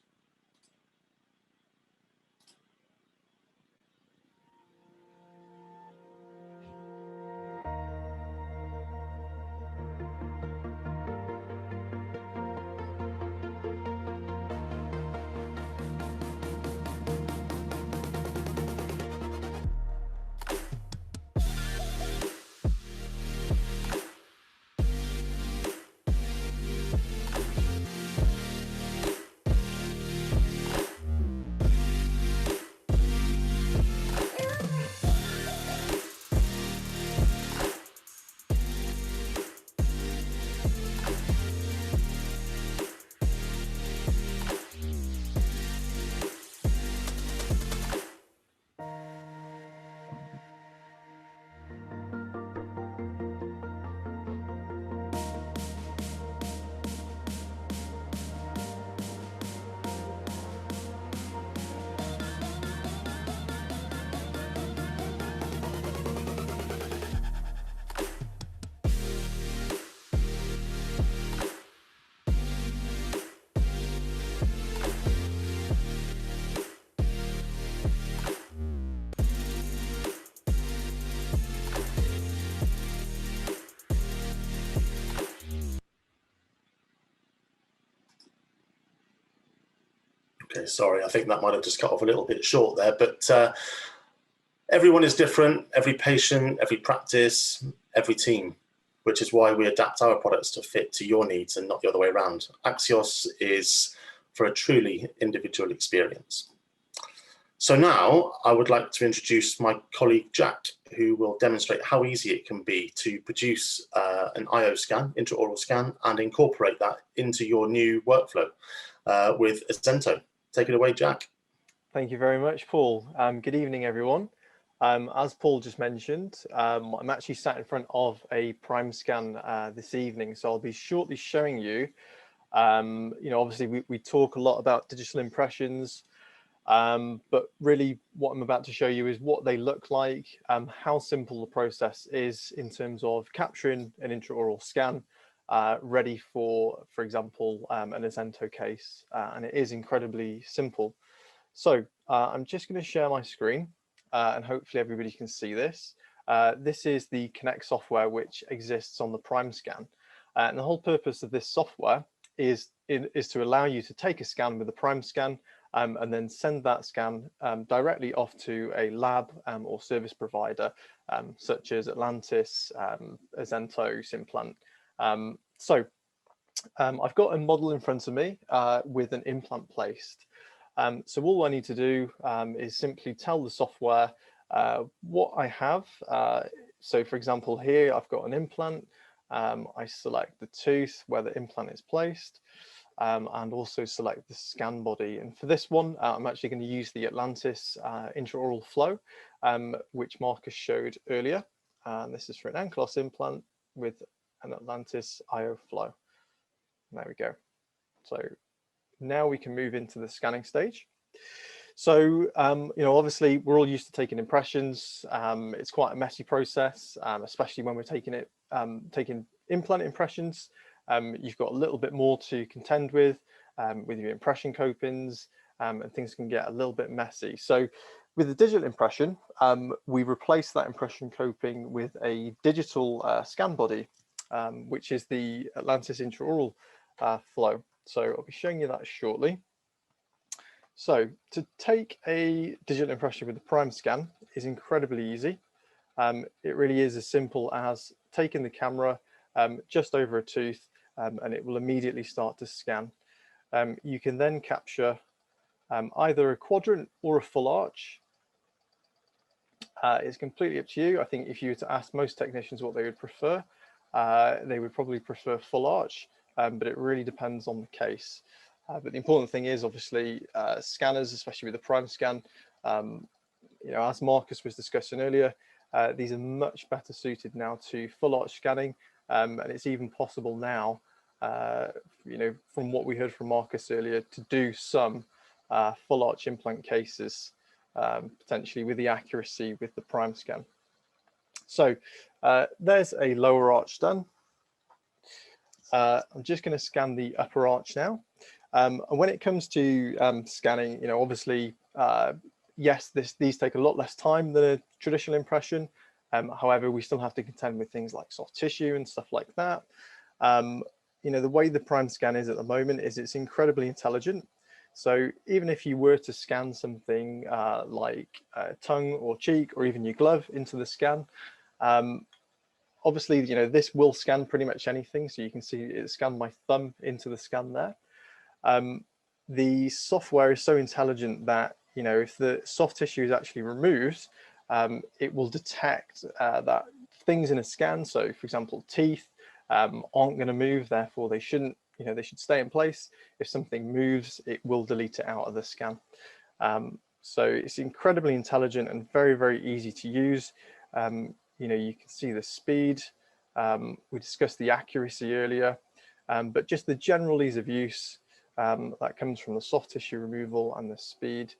Okay, sorry, I think that might have just cut off a little bit short there, but everyone is different, every patient, every practice, every team, which is why we adapt our products to fit to your needs and not the other way around. Axios is for a truly individual experience. So now I would like to introduce my colleague Jack, who will demonstrate how easy it can be to produce an IO scan, intraoral scan, and incorporate that into your new workflow with Azento. Take it away, Jack. Thank you very much, Paul. Good evening, everyone. As Paul just mentioned, I'm actually sat in front of a prime scan this evening, so I'll be shortly showing you. Obviously we talk a lot about digital impressions, but really what I'm about to show you is what they look like, how simple the process is in terms of capturing an intraoral scan, ready for example, an Azento case, and it is incredibly simple. So I'm just going to share my screen, and hopefully everybody can see this. This is the Connect software which exists on the prime scan, and the whole purpose of this software is to allow you to take a scan with the prime scan, and then send that scan directly off to a lab or service provider, such as Atlantis, Azento, Implant. I've got a model in front of me with an implant placed. So all I need to do is simply tell the software what I have. So for example, here I've got an implant. I select the tooth where the implant is placed, and also select the scan body. And for this one, I'm actually going to use the Atlantis intraoral flow, which Marcus showed earlier. And this is for an ankylosing implant with an Atlantis IO flow. There we go. So now we can move into the scanning stage. So, obviously we're all used to taking impressions. It's quite a messy process, especially when we're taking implant impressions. You've got a little bit more to contend with your impression copings, and things can get a little bit messy. So with the digital impression, we replace that impression coping with a digital scan body, which is the Atlantis intraoral flow. So I'll be showing you that shortly. So to take a digital impression with the prime scan is incredibly easy. It really is as simple as taking the camera just over a tooth, and it will immediately start to scan. You can then capture either a quadrant or a full arch. It's completely up to you. I think if you were to ask most technicians what they would prefer, they would probably prefer full arch, but it really depends on the case. But the important thing is obviously scanners, especially with the prime scan, as Marcus was discussing earlier, these are much better suited now to full arch scanning, and it's even possible now, from what we heard from Marcus earlier, to do some full arch implant cases potentially with the accuracy with the prime scan. So there's a lower arch done. I'm just going to scan the upper arch now. And when it comes to scanning, obviously, yes, these take a lot less time than a traditional impression. However, we still have to contend with things like soft tissue and stuff like that. The way the prime scan is at the moment is it's incredibly intelligent. So even if you were to scan something like tongue or cheek or even your glove into the scan, obviously, this will scan pretty much anything. So you can see it scanned my thumb into the scan there. The software is so intelligent that, if the soft tissue is actually removed, it will detect that things in a scan. So for example, teeth aren't going to move, therefore they shouldn't, they should stay in place. If something moves, it will delete it out of the scan. So it's incredibly intelligent and very, very easy to use. You can see the speed. We discussed the accuracy earlier, but just the general ease of use that comes from the soft tissue removal and the speed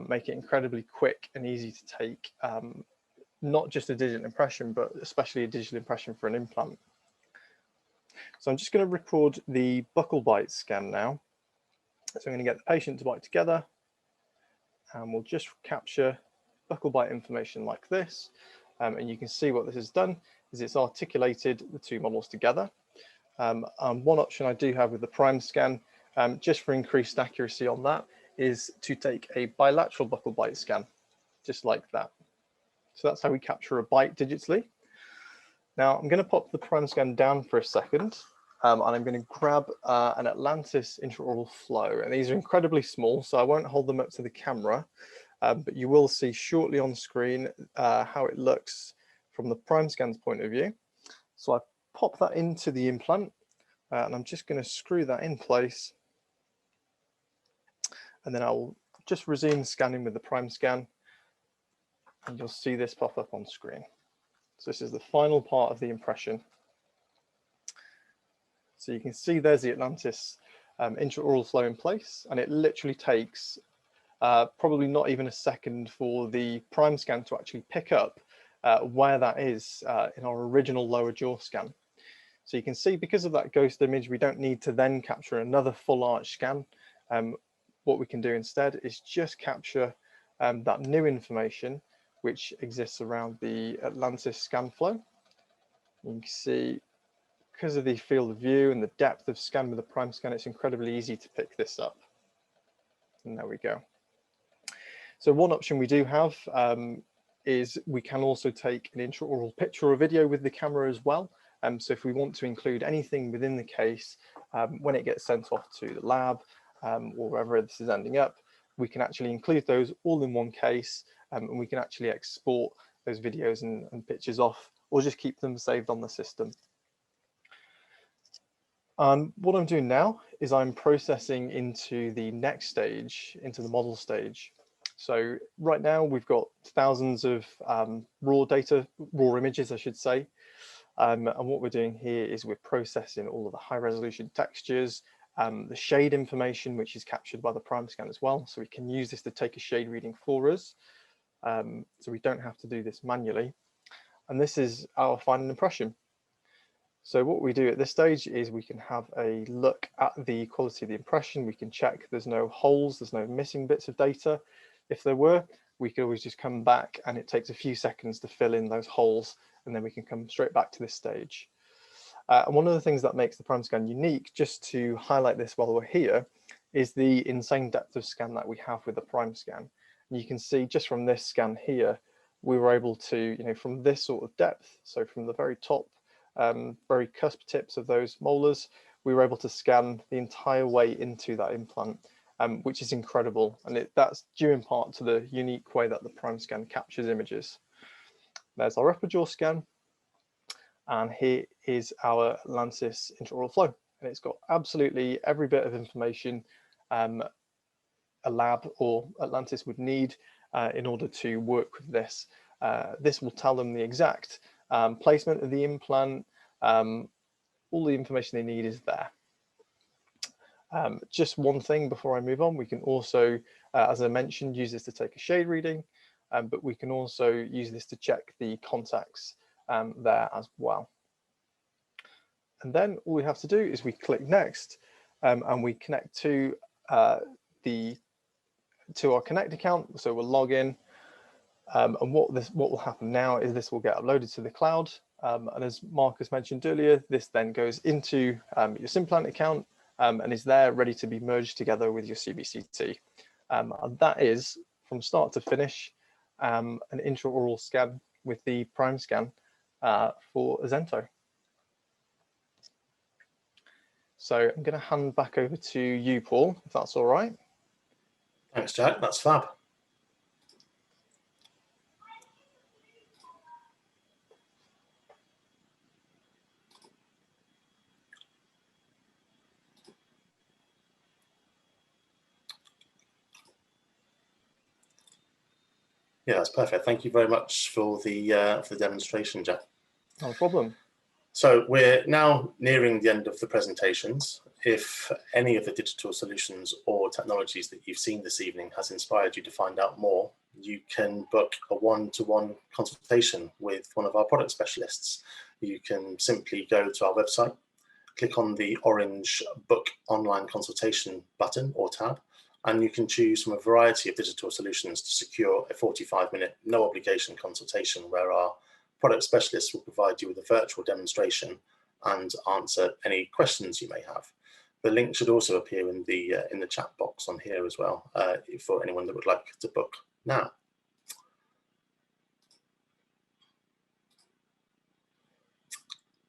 make it incredibly quick and easy to take, not just a digital impression, but especially a digital impression for an implant. So I'm just going to record the buccal bite scan now. So I'm going to get the patient to bite together, and we'll just capture buccal bite information like this. And you can see what this has done is it's articulated the two models together. And one option I do have with the prime scan, just for increased accuracy on that, is to take a bilateral buccal bite scan, just like that. So that's how we capture a bite digitally. Now I'm going to pop the prime scan down for a second, and I'm going to grab an Atlantis intraoral flow. And these are incredibly small, so I won't hold them up to the camera, but you will see shortly on screen how it looks from the prime scan's point of view. So I pop that into the implant, and I'm just going to screw that in place. And then I'll just resume scanning with the prime scan, and you'll see this pop up on screen. So this is the final part of the impression. So you can see there's the Atlantis intraoral flow in place, and it literally takes probably not even a second for the prime scan to actually pick up where that is in our original lower jaw scan. So you can see because of that ghost image, we don't need to then capture another full arch scan. What we can do instead is just capture that new information which exists around the Atlantis scan flow. You can see because of the field of view and the depth of scan with the prime scan, it's incredibly easy to pick this up. And there we go. So one option we do have is we can also take an intraoral picture or video with the camera as well. So if we want to include anything within the case, when it gets sent off to the lab or wherever this is ending up, we can actually include those all in one case, and we can actually export those videos and pictures off, or just keep them saved on the system. What I'm doing now is I'm processing into the next stage, into the model stage. So right now we've got thousands of raw images, I should say. And what we're doing here is we're processing all of the high resolution textures the shade information, which is captured by the prime scan as well. So we can use this to take a shade reading for us. So we don't have to do this manually. And this is our final impression. So what we do at this stage is we can have a look at the quality of the impression. We can check there's no holes, there's no missing bits of data. If there were, we could always just come back, and it takes a few seconds to fill in those holes, and then we can come straight back to this stage. And one of the things that makes the prime scan unique, just to highlight this while we're here, is the insane depth of scan that we have with the prime scan. And you can see just from this scan here, we were able to, from this sort of depth, so from the very top, very cusp tips of those molars, we were able to scan the entire way into that implant, which is incredible. And that's due in part to the unique way that the prime scan captures images. There's our upper jaw scan. And here is our Atlantis intraoral flow. And it's got absolutely every bit of information a lab or Atlantis would need in order to work with this. This will tell them the exact placement of the implant. All the information they need is there. Just one thing before I move on, we can also, as I mentioned, use this to take a shade reading, but we can also use this to check the contacts there as well. And then all we have to do is we click next, and we connect to our Connect account. So we'll log in, and what will happen now is this will get uploaded to the cloud. And as Marcus mentioned earlier, this then goes into your Implant account and is there ready to be merged together with your CBCT. And that is from start to finish an intraoral scan with the prime scan for Azento. So I'm going to hand back over to you, Paul, if that's all right. Thanks, Jack. That's fab. Yeah, that's perfect. Thank you very much for the demonstration, Jack. No problem. So we're now nearing the end of the presentations. If any of the digital solutions or technologies that you've seen this evening has inspired you to find out more, you can book a one-to-one consultation with one of our product specialists. You can simply go to our website, click on the orange Book Online Consultation button or tab, and you can choose from a variety of digital solutions to secure a 45-minute no obligation consultation where our product specialists will provide you with a virtual demonstration and answer any questions you may have. The link should also appear in the chat box on here as well for anyone that would like to book now.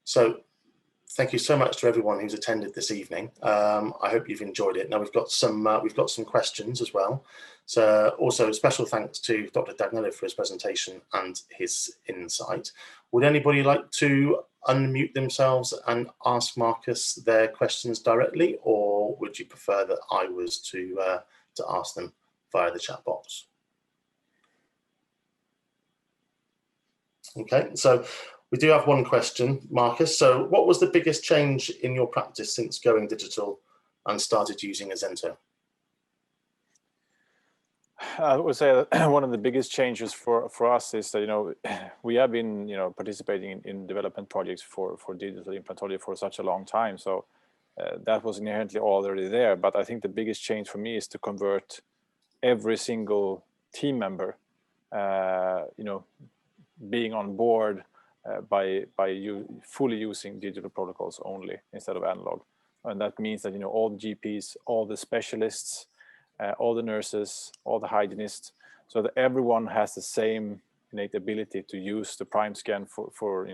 So thank you so much to everyone who's attended this evening. I hope you've enjoyed it. Now we've got some questions as well. So also special thanks to Dr. Dagnelid for his presentation and his insight. Would anybody like to unmute themselves and ask Marcus their questions directly, or would you prefer that I was to ask them via the chat box? Okay, so we do have one question, Marcus. So what was the biggest change in your practice since going digital and started using Azento? I would say that one of the biggest changes for us is that, we have been, participating in development projects for digital implantology for such a long time. So that was inherently already there. But I think the biggest change for me is to convert every single team member, being on board by you fully using digital protocols only instead of analog. And that means that, all the GPs, all the specialists, all the nurses, all the hygienists, so that everyone has the same innate ability to use the prime scan for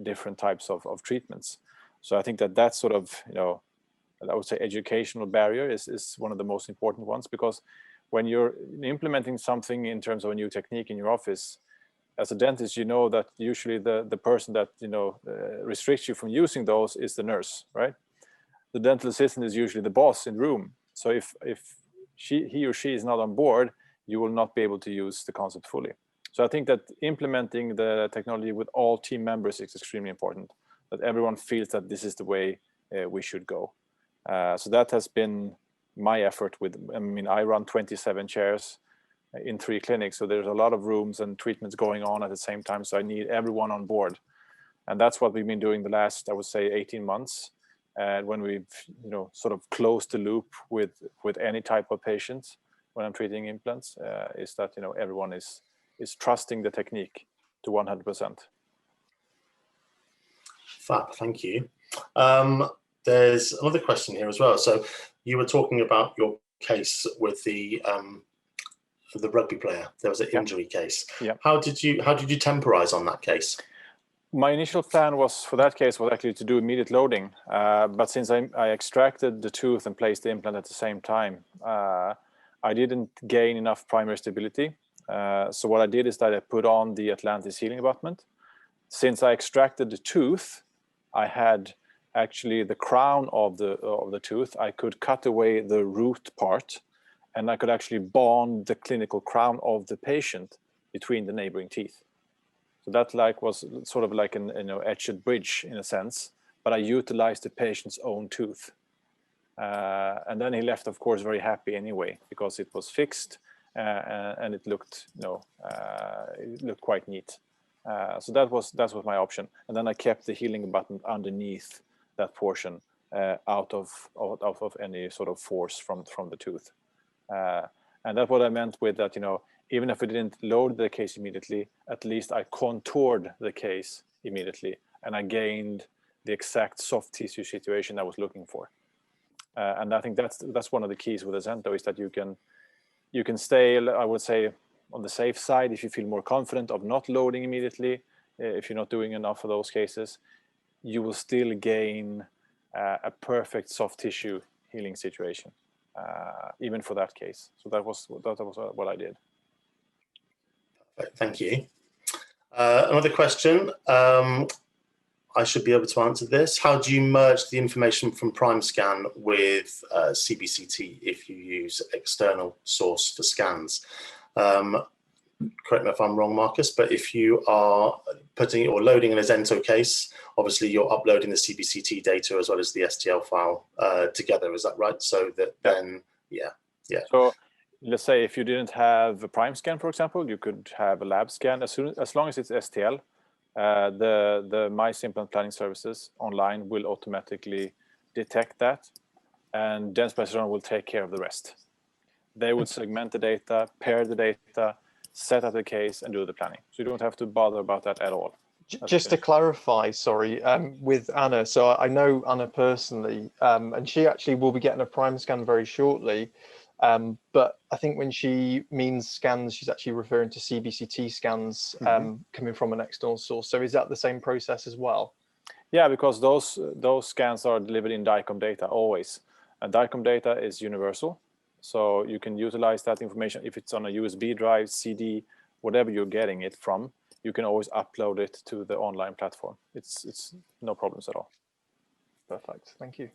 different types of treatments. So I think that sort of, I would say educational barrier is one of the most important ones, because when you're implementing something in terms of a new technique in your office, as a dentist, you know that usually the person that restricts you from using those is the nurse, right? The dental assistant is usually the boss in the room. So if he or she is not on board, you will not be able to use the concept fully. So I think that implementing the technology with all team members is extremely important, that everyone feels that this is the way we should go. So that has been my effort with, I run 27 chairs in 3 clinics, so there's a lot of rooms and treatments going on at the same time, so I need everyone on board. And that's what we've been doing the last, I would say, 18 months. And when we've, sort of closed the loop with any type of patient when I'm treating implants, is that, everyone is trusting the technique to 100%. Fab, thank you. There's another question here as well. So you were talking about your case with the rugby player. There was an injury case. Yeah. How did you temporize on that case? My initial plan for that case was actually to do immediate loading, but since I extracted the tooth and placed the implant at the same time, I didn't gain enough primary stability. So what I did is that I put on the Atlantis healing abutment. Since I extracted the tooth, I had actually the crown of the tooth. I could cut away the root part, and I could actually bond the clinical crown of the patient between the neighboring teeth. So that was sort of like an etched bridge in a sense, but I utilized the patient's own tooth. And then he left, of course, very happy anyway, because it was fixed and it looked quite neat. So that was my option. And then I kept the healing button underneath that portion, out of any sort of force from the tooth. And that's what I meant with that, even if I didn't load the case immediately, at least I contoured the case immediately, and I gained the exact soft tissue situation I was looking for. And I think that's one of the keys with Azento, is that you can stay, I would say, on the safe side if you feel more confident of not loading immediately. If you're not doing enough of those cases, you will still gain a perfect soft tissue healing situation, even for that case. So that was what I did. Thank you. Another question. I should be able to answer this. How do you merge the information from PrimeScan with CBCT if you use external source for scans? Correct me if I'm wrong, Marcus, but if you are putting or loading an Azento case, obviously you're uploading the CBCT data as well as the STL file together. Is that right? So that then, yeah. So let's say if you didn't have a PrimeScan, for example, you could have a lab scan. As long as it's STL, the Mice Implant Planning Services online will automatically detect that, and Dentsply Sirona will take care of the rest. They would segment the data, pair the data, set up the case, and do the planning. So you don't have to bother about that at all. Just to clarify, sorry, with Anna. So I know Anna personally, and she actually will be getting a PrimeScan very shortly. But I think when she means scans, she's actually referring to CBCT scans coming from an external source. So is that the same process as well? Yeah, because those scans are delivered in DICOM data always. And DICOM data is universal. So you can utilize that information. If it's on a USB drive, CD, whatever you're getting it from, you can always upload it to the online platform. It's no problems at all. Perfect. Thank you.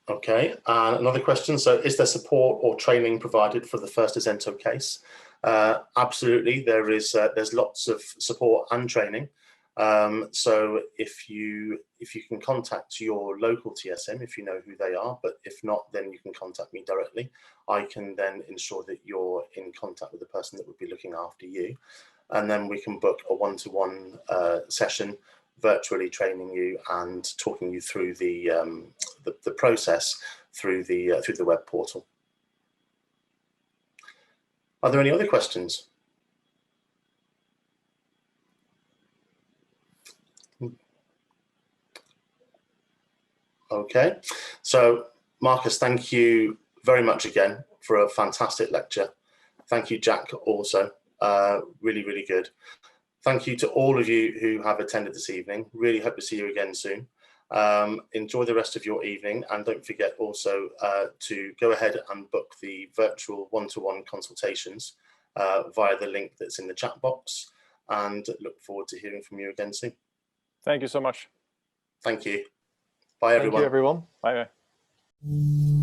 Okay, and another question. So is there support or training provided for the first Azento case? Absolutely, there's lots of support and training. So if you can contact your local TSM, if you know who they are, but if not, then you can contact me directly. I can then ensure that you're in contact with the person that would be looking after you. And then we can book a one-to-one session, virtually training you and talking you through the process through the web portal. Are there any other questions? Okay, so Marcus, thank you very much again for a fantastic lecture. Thank you, Jack, also. Really, really good. Thank you to all of you who have attended this evening. Really hope to see you again soon. Enjoy the rest of your evening, and don't forget also to go ahead and book the virtual one-to-one consultations via the link that's in the chat box, and look forward to hearing from you again soon. Thank you so much. Thank you. Bye, everyone. Thank you, everyone. Bye.